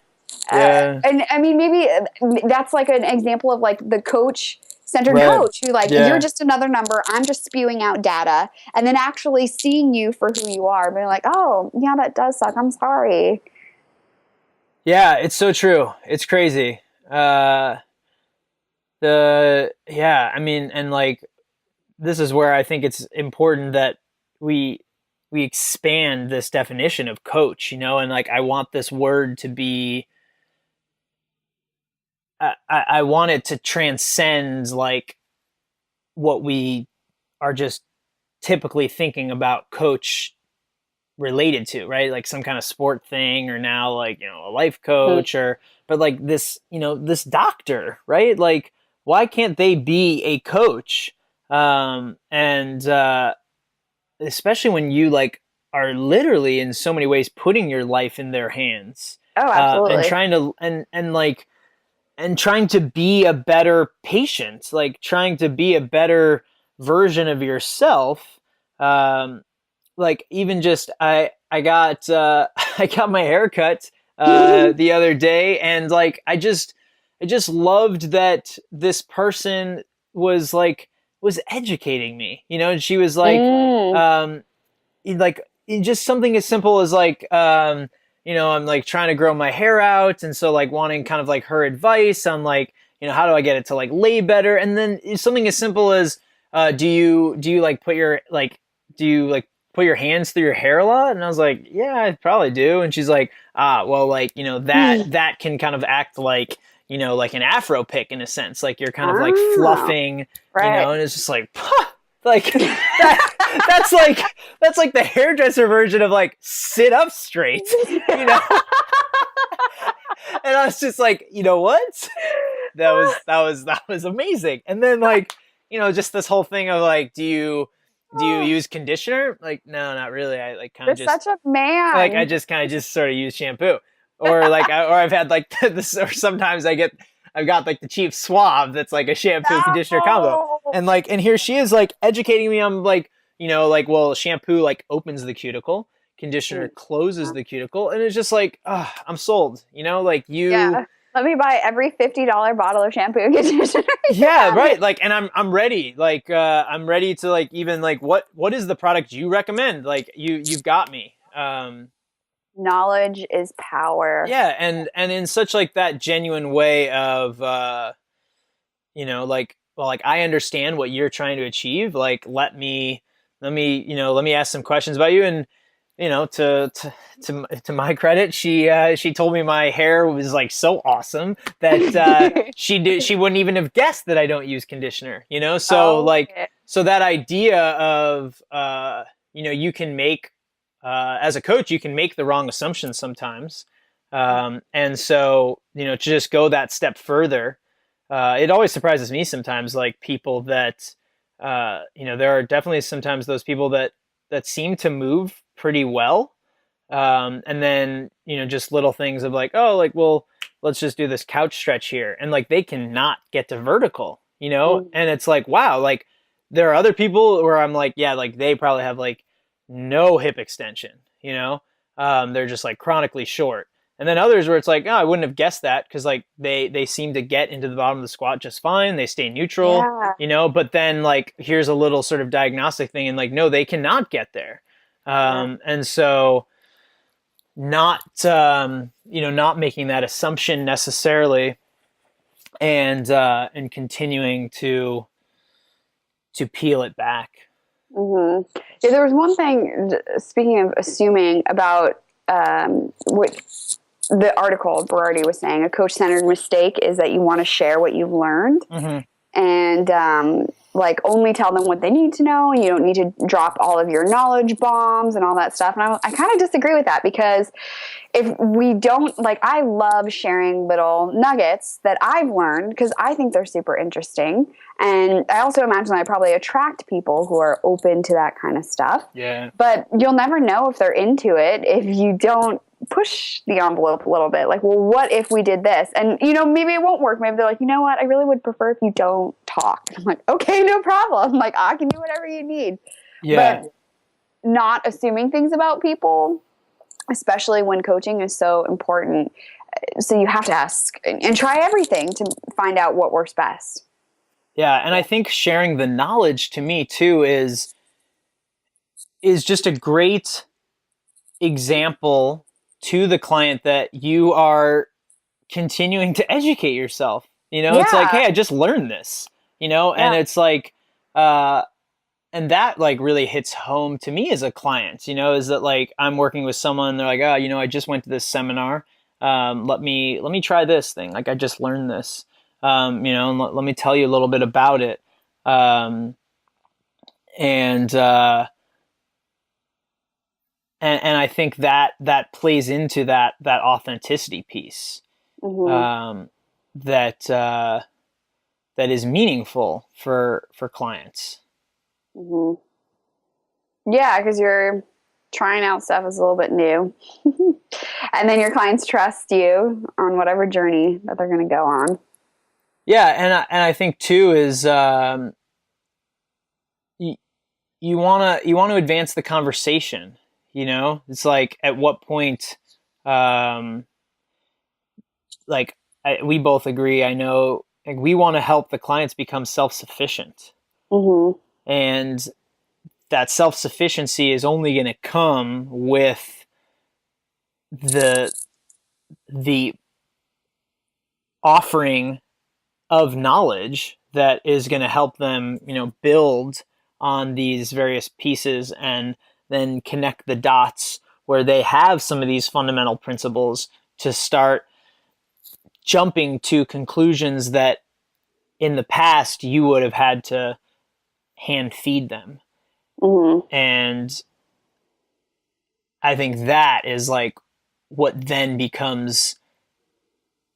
yeah, and I mean, maybe that's like an example of like the centered right, coach who like, you're yeah, just another number. I'm just spewing out data. And then actually seeing you for who you are, being like, oh, yeah, that does suck. I'm sorry. yeah. It's so true. It's crazy. I mean, and like this is where I think it's important that we we expand this definition of coach, and like I want this word to be I want it to transcend like what we are just typically thinking about coach related to, right? Like some kind of sport thing, or now like, a life Mhm. coach, or, but like this, this doctor, right? Like, why can't they be a coach? And especially when you like are literally in so many ways putting your life in their hands, Oh, and absolutely. trying to, and trying to be a better patient, like trying to be a better version of yourself. Um, like even just I got I got my hair cut the other day, and like I just loved that this person was like was educating me, and she was Mm. um like just something as simple as like I'm like trying to grow my hair out, and so like wanting kind of like her advice on like, how do I get it to like lay better, and then something as simple as do you like put your like do you like put your hands through your hair a lot? And I was like, yeah, I probably do. And she's like, well, like, that can kind of act like, like an afro pick in a sense, like you're kind of like Oh, fluffing, right. and it's just like like that that's like that's like the hairdresser version of like sit up straight, you know. And I was just like, you know what, that was amazing. And then like, just this whole thing of like, do you Oh, use conditioner? Like, no, not really. I like kind you're of just such a like I man. just kind of just sort of use shampoo, or like or I've had like this, or sometimes I've got like the cheap swab that's like a shampoo conditioner combo, No. and here she is like educating me on like, like, well, shampoo like opens the cuticle, conditioner closes the cuticle, and it's just like, I'm sold, like you. Yeah. Let me buy every $50 bottle of shampoo and conditioner you Yeah, have. right. Like, and I'm ready. Like, I'm ready to like even like what is the product you recommend? Like, you've got me. Knowledge is power. Yeah, and in such like that genuine way of like, well, like I understand what you're trying to achieve. Like, let me ask some questions about you. And to my credit, she told me my hair was like so awesome that she wouldn't even have guessed that I don't use conditioner. So Oh, like, so that idea of you can make as a coach, you can make the wrong assumptions sometimes, and so to just go that step further. It always surprises me sometimes, like people that there are definitely sometimes those people that seem to move pretty well, and then just little things of like, oh, like, well, let's just do this couch stretch here, and like they cannot get to vertical, mm, and it's like, wow, like there are other people where I'm like, yeah, like they probably have like no hip extension, they're just like chronically short. And then others where it's like, oh, I wouldn't have guessed that because like they seem to get into the bottom of the squat just fine. They stay neutral, Yeah. but then like here's a little sort of diagnostic thing and like, no, they cannot get there. Yeah. And so not making that assumption necessarily and continuing to peel it back. Yeah, there was one thing, speaking of assuming, about what the article Berardi was saying. A coach-centered mistake is that you want to share what you've learned and like only tell them what they need to know, and you don't need to drop all of your knowledge bombs and all that stuff. And I kind of disagree with that, because if we don't, like, I love sharing little nuggets that I've learned because I think they're super interesting. And I also imagine I probably attract people who are open to that kind of stuff. Yeah. But you'll never know if they're into it if you don't push the envelope a little bit. Like, well, what if we did this? And, maybe it won't work. Maybe they're like, you know what? I really would prefer if you don't talk. I'm like, okay, no problem. Like, I can do whatever you need. Yeah. But not assuming things about people, especially when coaching is so important. So you have to ask and try everything to find out what works best. Yeah, and I think sharing the knowledge to me too is just a great example to the client that you are continuing to educate yourself. It's like, hey, I just learned this, and it's like, and that like really hits home to me as a client, is that like I'm working with someone, they're like, oh, I just went to this seminar. Let me try this thing. Like I just learned this, and let me tell you a little bit about it. And I think that plays into that authenticity piece, that is meaningful for clients. Yeah, because you're trying out stuff that's a little bit new. And then your clients trust you on whatever journey that they're going to go on. Yeah, and I think too is you want to advance the conversation. It's like at what point, we both agree. I know, like, we want to help the clients become self-sufficient, and that self-sufficiency is only going to come with the offering of knowledge that is going to help them, build on these various pieces and then connect the dots where they have some of these fundamental principles to start jumping to conclusions that in the past you would have had to hand feed them. And I think that is like what then becomes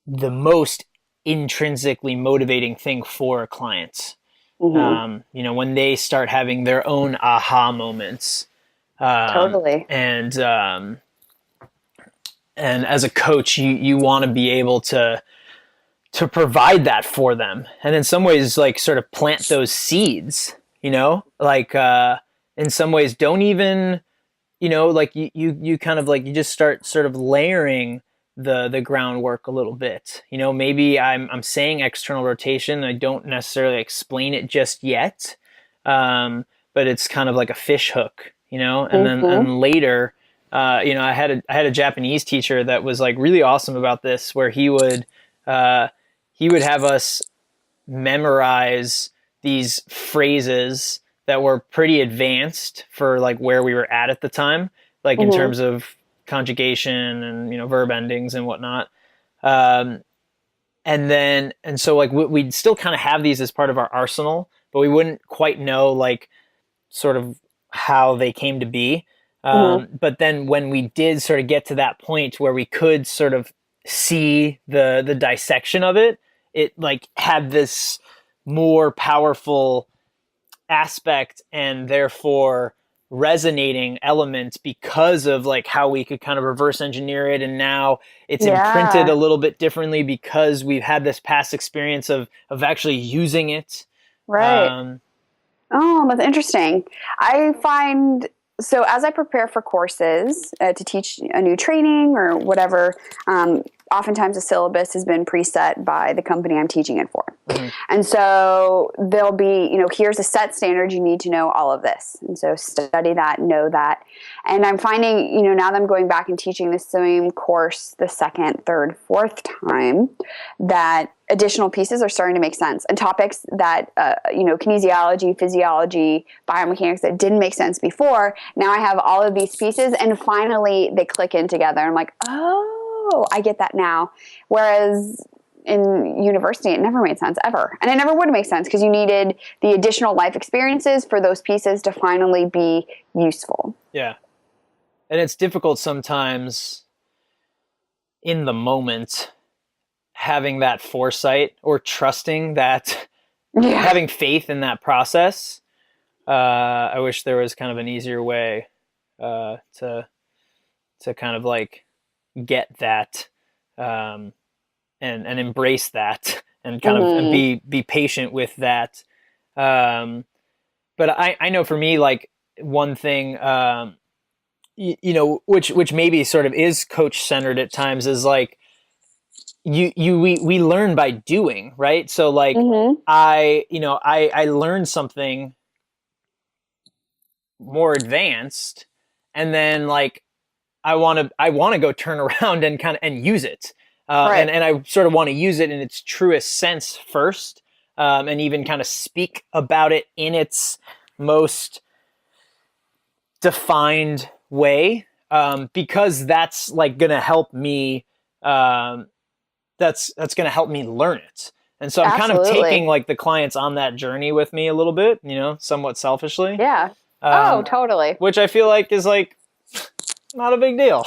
the most intrinsically motivating thing for clients. When they start having their own aha moments. Totally. And as a coach, you want to be able to provide that for them, and in some ways, like, sort of plant those seeds. Like in some ways, don't even, like you kind of like you just start sort of layering the groundwork a little bit. Maybe I'm saying external rotation. I don't necessarily explain it just yet, but it's kind of like a fish hook. And then later, I had a Japanese teacher that was like really awesome about this, where he would have us memorize these phrases that were pretty advanced for like where we were at the time, like in terms of conjugation and verb endings and whatnot. And so like we'd still kind of have these as part of our arsenal, but we wouldn't quite know like sort of how they came to be. But then when we did sort of get to that point where we could sort of see the dissection of it, it like had this more powerful aspect and therefore resonating element because of like how we could kind of reverse engineer it, and now it's imprinted a little bit differently because we've had this past experience of actually using it. Right. Oh, that's interesting. I find So as I prepare for courses to teach a new training or whatever, oftentimes the syllabus has been preset by the company I'm teaching it for. Mm-hmm. And so there'll be, here's a set standard. You need to know all of this. And so study that, know that. And I'm finding, now that I'm going back and teaching the same course the second, third, fourth time, that additional pieces are starting to make sense. And topics that, kinesiology, physiology, biomechanics that didn't make sense before, now I have all of these pieces and finally they click in together. I'm like, oh, I get that now. Whereas in university, it never made sense ever. And it never would make sense because you needed the additional life experiences for those pieces to finally be useful. Yeah. And it's difficult sometimes in the moment having that foresight or trusting that, having faith in that process. I wish there was kind of an easier way to kind of like get that and embrace that and kind of and be patient with that. But I know for me, like one thing, which maybe sort of is coach centered at times is like, we learn by doing, right? So like I learned something more advanced and then like I want to go turn around and kind of and use it. Right. And I sort of want to use it in its truest sense first, and even kind of speak about it in its most defined way, because that's like going to help me. That's going to help me learn it. And so I'm kind of taking like the clients on that journey with me a little bit, somewhat selfishly. Yeah. Totally. Which I feel like is like not a big deal.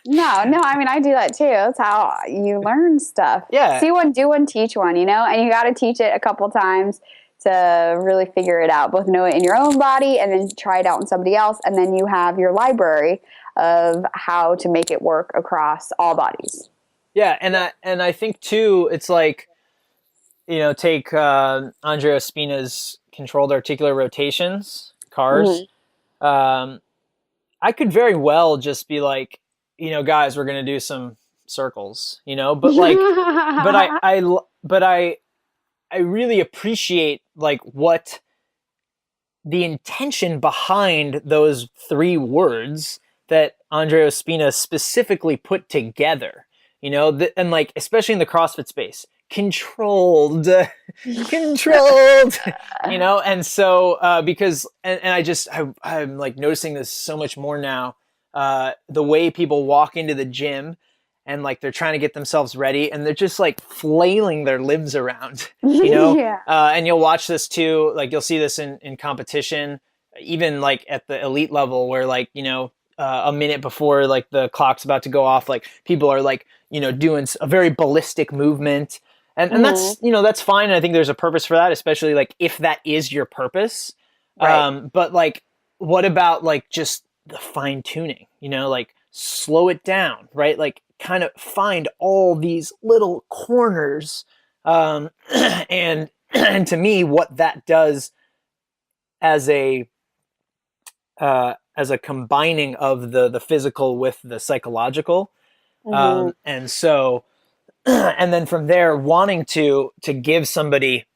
No, I mean, I do that too. That's how you learn stuff. Yeah. See one, do one, teach one, and you got to teach it a couple times to really figure it out, both know it in your own body and then try it out in somebody else. And then you have your library of how to make it work across all bodies. Yeah. And I think too, it's like, take Andrea Ospina's controlled articular rotations, CARs. I could very well just be like, guys, we're going to do some circles, but like, but I really appreciate like what the intention behind those 3 words that Andrea Ospina specifically put together, and like, especially in the CrossFit space, controlled, and so, because, and I'm like noticing this so much more now, the way people walk into the gym and like they're trying to get themselves ready and they're just like flailing their limbs around, Yeah. And you'll watch this too, like you'll see this in competition, even like at the elite level where like, a minute before like the clock's about to go off, like people are like, doing a very ballistic movement. And that's, that's fine. And I think there's a purpose for that, especially like if that is your purpose. Right. But like, what about like just the fine tuning, like slow it down, right? Like kind of find all these little corners. And to me, what that does as a combining of the physical with the psychological. And so, and then from there, wanting to give somebody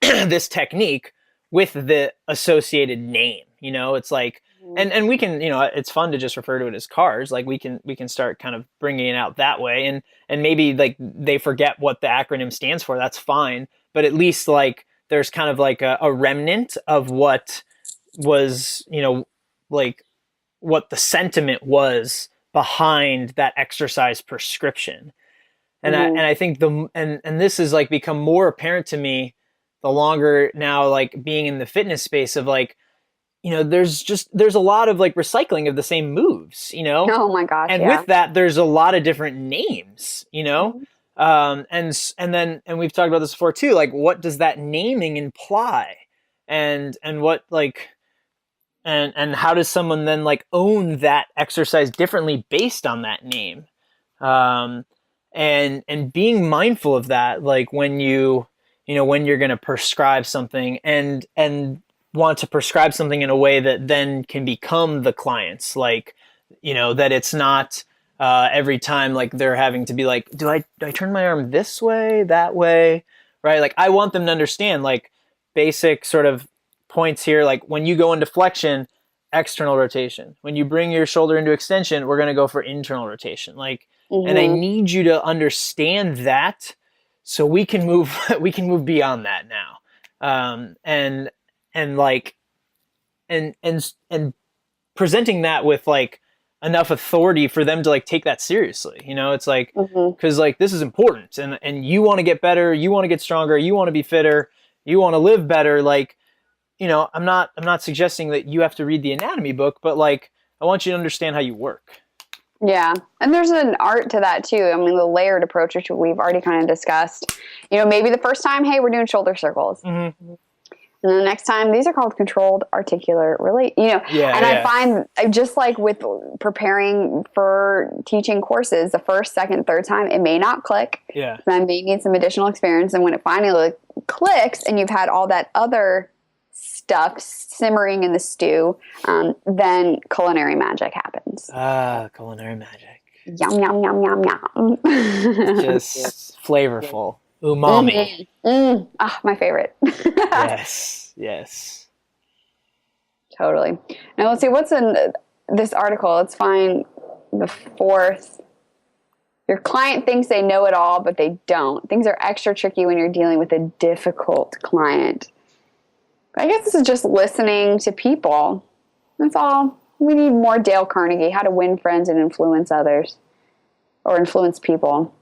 this technique with the associated name, it's like, and we can, it's fun to just refer to it as CARs. Like we can start kind of bringing it out that way, and maybe like they forget what the acronym stands for. That's fine, but at least like there's kind of like a remnant of what was, like what the sentiment was behind that exercise prescription. And I think and this has like become more apparent to me the longer now, like being in the fitness space of like, there's a lot of like recycling of the same moves, Oh my gosh. And with that, there's a lot of different names, and we've talked about this before too. Like, what does that naming imply? And what like, and how does someone then like own that exercise differently based on that name? And being mindful of that, like when when you're going to prescribe something and want to prescribe something in a way that then can become the client's, like, that it's not every time like they're having to be like, do I turn my arm this way, that way, right? Like I want them to understand like basic sort of points here. Like when you go into flexion, external rotation. When you bring your shoulder into extension, we're going to go for internal rotation. Like, and I need you to understand that so we can move beyond that now. And like, and presenting that with like enough authority for them to like take that seriously. It's like, cause like this is important and you want to get better, you want to get stronger, you want to be fitter, you want to live better. Like, I'm not suggesting that you have to read the anatomy book, but like, I want you to understand how you work. Yeah. And there's an art to that too. I mean, the layered approach, which we've already kind of discussed, maybe the first time, hey, we're doing shoulder circles. Mm-hmm. And then the next time, these are called controlled articular I find just like with preparing for teaching courses, the first, second, third time, it may not click. Yeah. I may need some additional experience. And when it finally clicks and you've had all that other stuff simmering in the stew, then culinary magic happens. Culinary magic. Yum, yum, yum, yum, yum. Just flavorful. Umami. My favorite. Yes. Totally. Now let's see what's in this article. Let's find the fourth. Your client thinks they know it all, but they don't. Things are extra tricky when you're dealing with a difficult client. I guess this is just listening to people. That's all. We need more Dale Carnegie, how to win friends and influence others or influence people.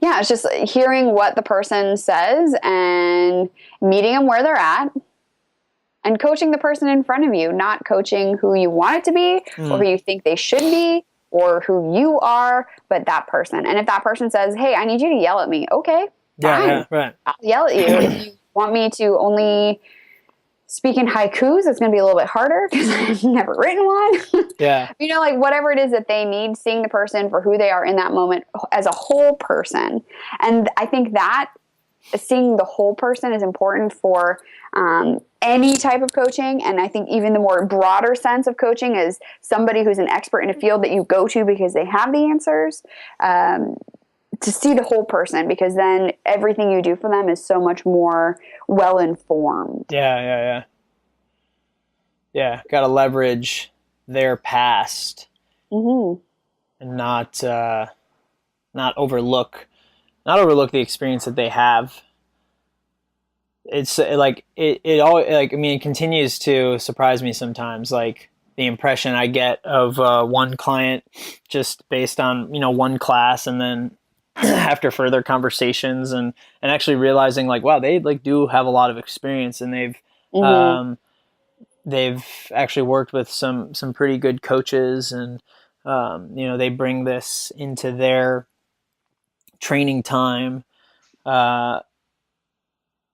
Yeah, it's just hearing what the person says and meeting them where they're at and coaching the person in front of you, not coaching who you want it to be or who you think they should be or who you are, but that person. And if that person says, hey, I need you to yell at me, okay, fine. Yeah, right. I'll yell at you. If you want me to only speak in haikus, it's going to be a little bit harder because I've never written one. Yeah. Like whatever it is that they need, seeing the person for who they are in that moment as a whole person. And I think that seeing the whole person is important for any type of coaching. And I think even the more broader sense of coaching is somebody who's an expert in a field that you go to because they have the answers. To see the whole person, because then everything you do for them is so much more well-informed. Yeah. Got to leverage their past and not overlook the experience that they have. It's like it all like, I mean, it continues to surprise me sometimes, like the impression I get of one client just based on, one class, and then after further conversations and actually realizing like, wow, they like do have a lot of experience, and they've actually worked with some pretty good coaches, and they bring this into their training time, and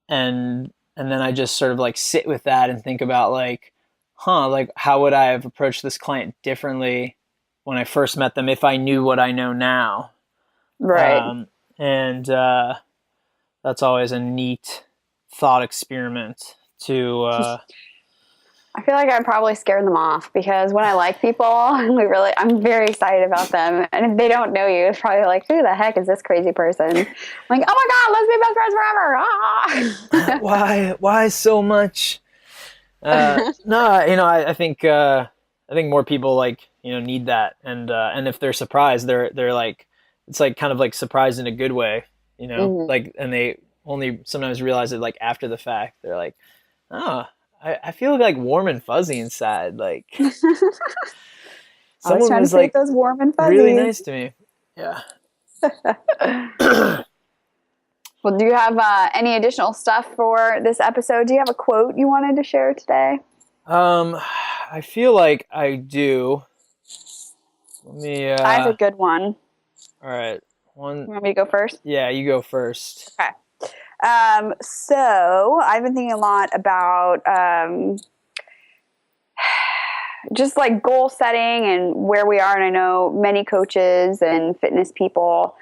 then I just sort of like sit with that and think about like, like how would I have approached this client differently when I first met them if I knew what I know now. Right. And that's always a neat thought experiment to... I feel like I'd probably scare them off, because when I like people, I'm very excited about them. And if they don't know you, it's probably like, who the heck is this crazy person? I'm like, oh my God, let's be best friends forever. Why so much? No, I think more people like, need that. And if they're surprised, they're like, it's like kind of like surprised in a good way, like, and they only sometimes realize it like after the fact. They're like, oh, I feel like warm and fuzzy inside. Like someone was like those warm and fuzzies. Really nice to me. Yeah. Well, do you have any additional stuff for this episode? Do you have a quote you wanted to share today? I feel like I do. Let me. I have a good one. All right. You want me to go first? Yeah, you go first. Okay. So I've been thinking a lot about just like goal setting and where we are. And I know many coaches and fitness people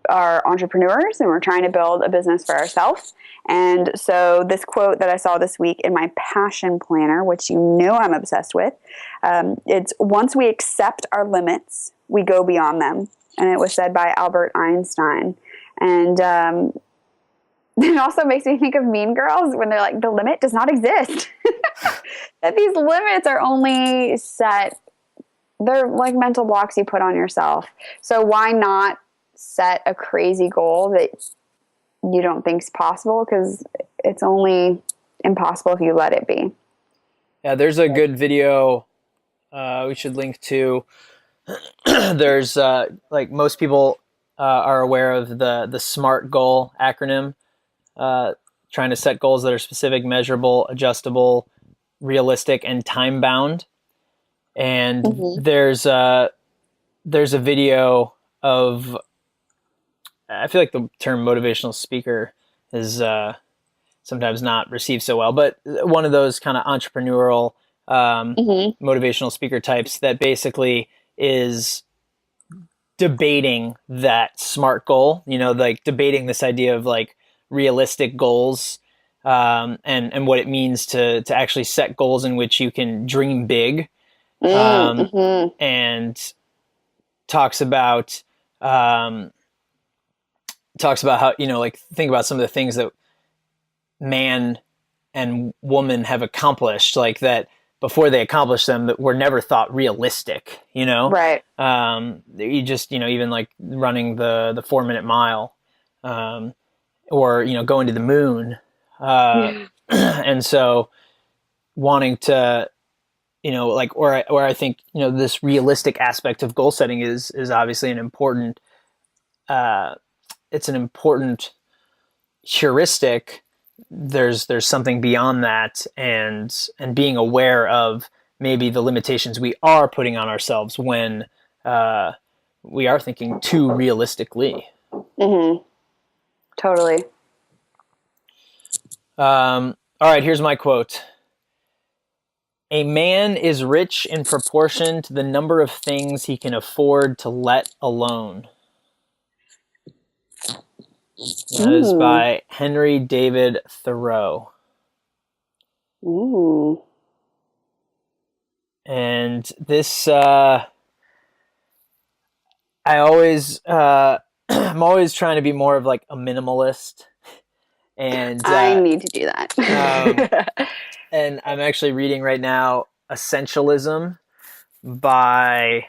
are entrepreneurs and we're trying to build a business for ourselves. And so this quote that I saw this week in my passion planner, which you know I'm obsessed with, it's once we accept our limits, we go beyond them. And it was said by Albert Einstein. And it also makes me think of Mean Girls when they're like, the limit does not exist. That these limits are only set, they're like mental blocks you put on yourself. So why not set a crazy goal that you don't think is possible? Because it's only impossible if you let it be. Yeah, there's a good video we should link to. There's like most people are aware of the SMART goal acronym, trying to set goals that are specific, measurable, adjustable, realistic, and time bound. And there's a video of, I feel like the term motivational speaker is sometimes not received so well, but one of those kind of entrepreneurial motivational speaker types that basically is debating that SMART goal, like debating this idea of like realistic goals, and what it means to actually set goals in which you can dream big, and talks about how, like think about some of the things that man and woman have accomplished, like that before they accomplish them that were never thought realistic, Right. You just, even like running the 4-minute mile, or, going to the moon. And so wanting to, or I think, this realistic aspect of goal setting is obviously an important, it's an important heuristic. There's something beyond that, and being aware of maybe the limitations we are putting on ourselves when we are thinking too realistically. Totally. All right, here's my quote. A man is rich in proportion to the number of things he can afford to let alone. That is by Henry David Thoreau. Ooh. And this, I always, I'm always trying to be more of like a minimalist. And I need to do that. And I'm actually reading right now Essentialism by,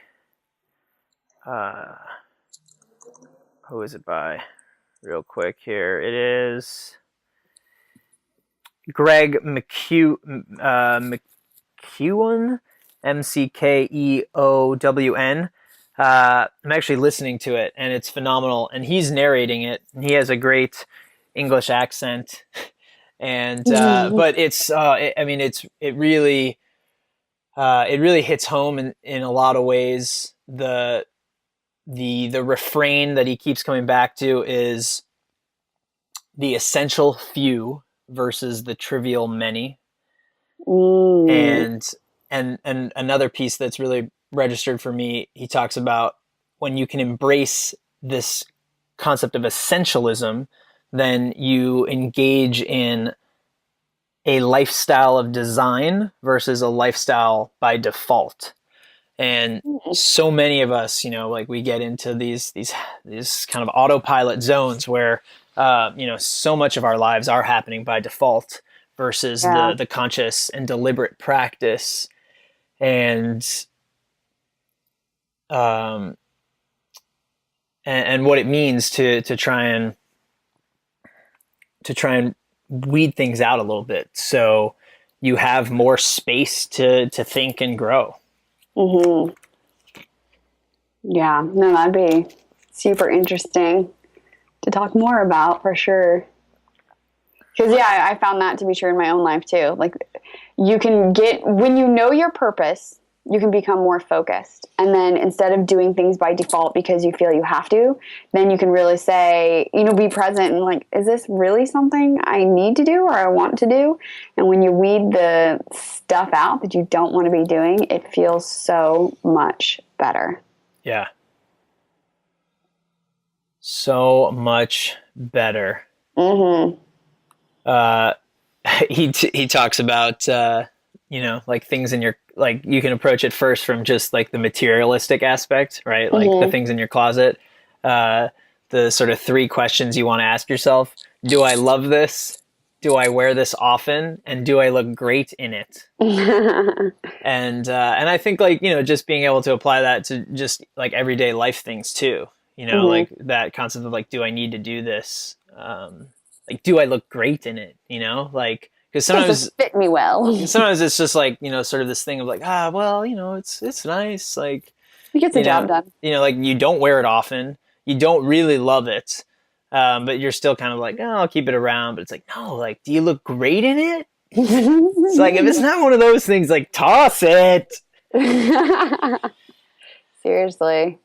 who is it by? Real quick here. It is Greg McKeown, Mckeown. I'm actually listening to it, and it's phenomenal. And he's narrating it, and he has a great English accent. And but it's, it really hits home in a lot of ways. The refrain that he keeps coming back to is the essential few versus the trivial many. And another piece that's really registered for me, he talks about when you can embrace this concept of essentialism, then you engage in a lifestyle of design versus a lifestyle by default. And so many of us, like we get into these kind of autopilot zones where, so much of our lives are happening by default versus the conscious and deliberate practice. And what it means to try and weed things out a little bit, so you have more space to think and grow. Yeah, no, that'd be super interesting to talk more about for sure. Because I found that to be true in my own life too. Like you can when you know your purpose, you can become more focused. And then instead of doing things by default because you feel you have to, then you can really say, be present and like, is this really something I need to do or I want to do? And when you weed the stuff out that you don't want to be doing, it feels so much better. Yeah. So much better. Mm-hmm. Uh, he talks about like things in your, like, you can approach it first from just like the materialistic aspect, right? Like the Mm-hmm. things in your closet. The sort of three questions you want to ask yourself: do I love this? Do I wear this often? And do I look great in it? And I think, like, just being able to apply that to just like everyday life things too. Mm-hmm. Like that concept of like, do I need to do this? Like, do I look great in it? Like, because Does this fit me well? sometimes it's just like, sort of this thing of like, well, it's nice, like, It gets the job done. like, you don't wear it often, you don't really love it, but you're still kind of like, oh, I'll keep it around. But it's like, no, like, do you look great in it? It's like, if it's not one of those things, like, toss it. Seriously.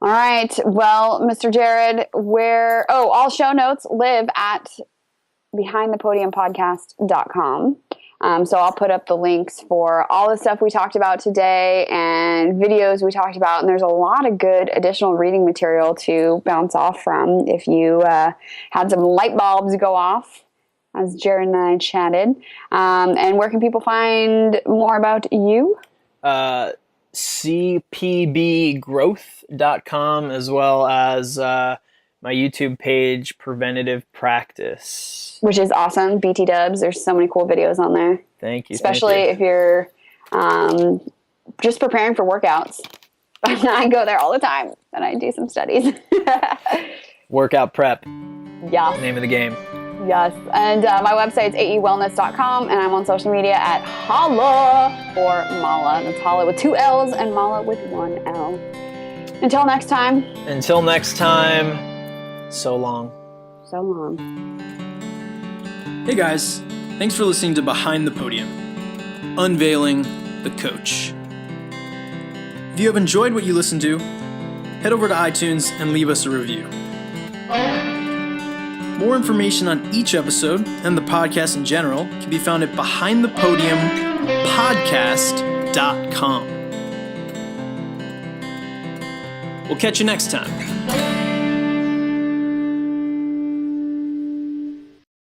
All right. Well, Mr. Jared, all show notes live at behindthepodiumpodcast.com. So I'll put up the links for all the stuff we talked about today and videos we talked about. And there's a lot of good additional reading material to bounce off from if you had some light bulbs go off as Jared and I chatted. And where can people find more about you? cpbgrowth.com, as well as my YouTube page, Preventative Practice. Which is awesome. BT dubs. There's so many cool videos on there. Thank you. Especially if you're just preparing for workouts. I go there all the time and I do some studies. Workout prep. Yeah. Name of the game. Yes. And my website's aewellness.com, and I'm on social media at Holla for Mala. That's Holla with 2 L's and Mala with 1 L. Until next time. So long. So long. Hey guys, thanks for listening to Behind the Podium, Unveiling the Coach. If you have enjoyed what you listened to, head over to iTunes and leave us a review. More information on each episode and the podcast in general can be found at behindthepodiumpodcast.com. We'll catch you next time.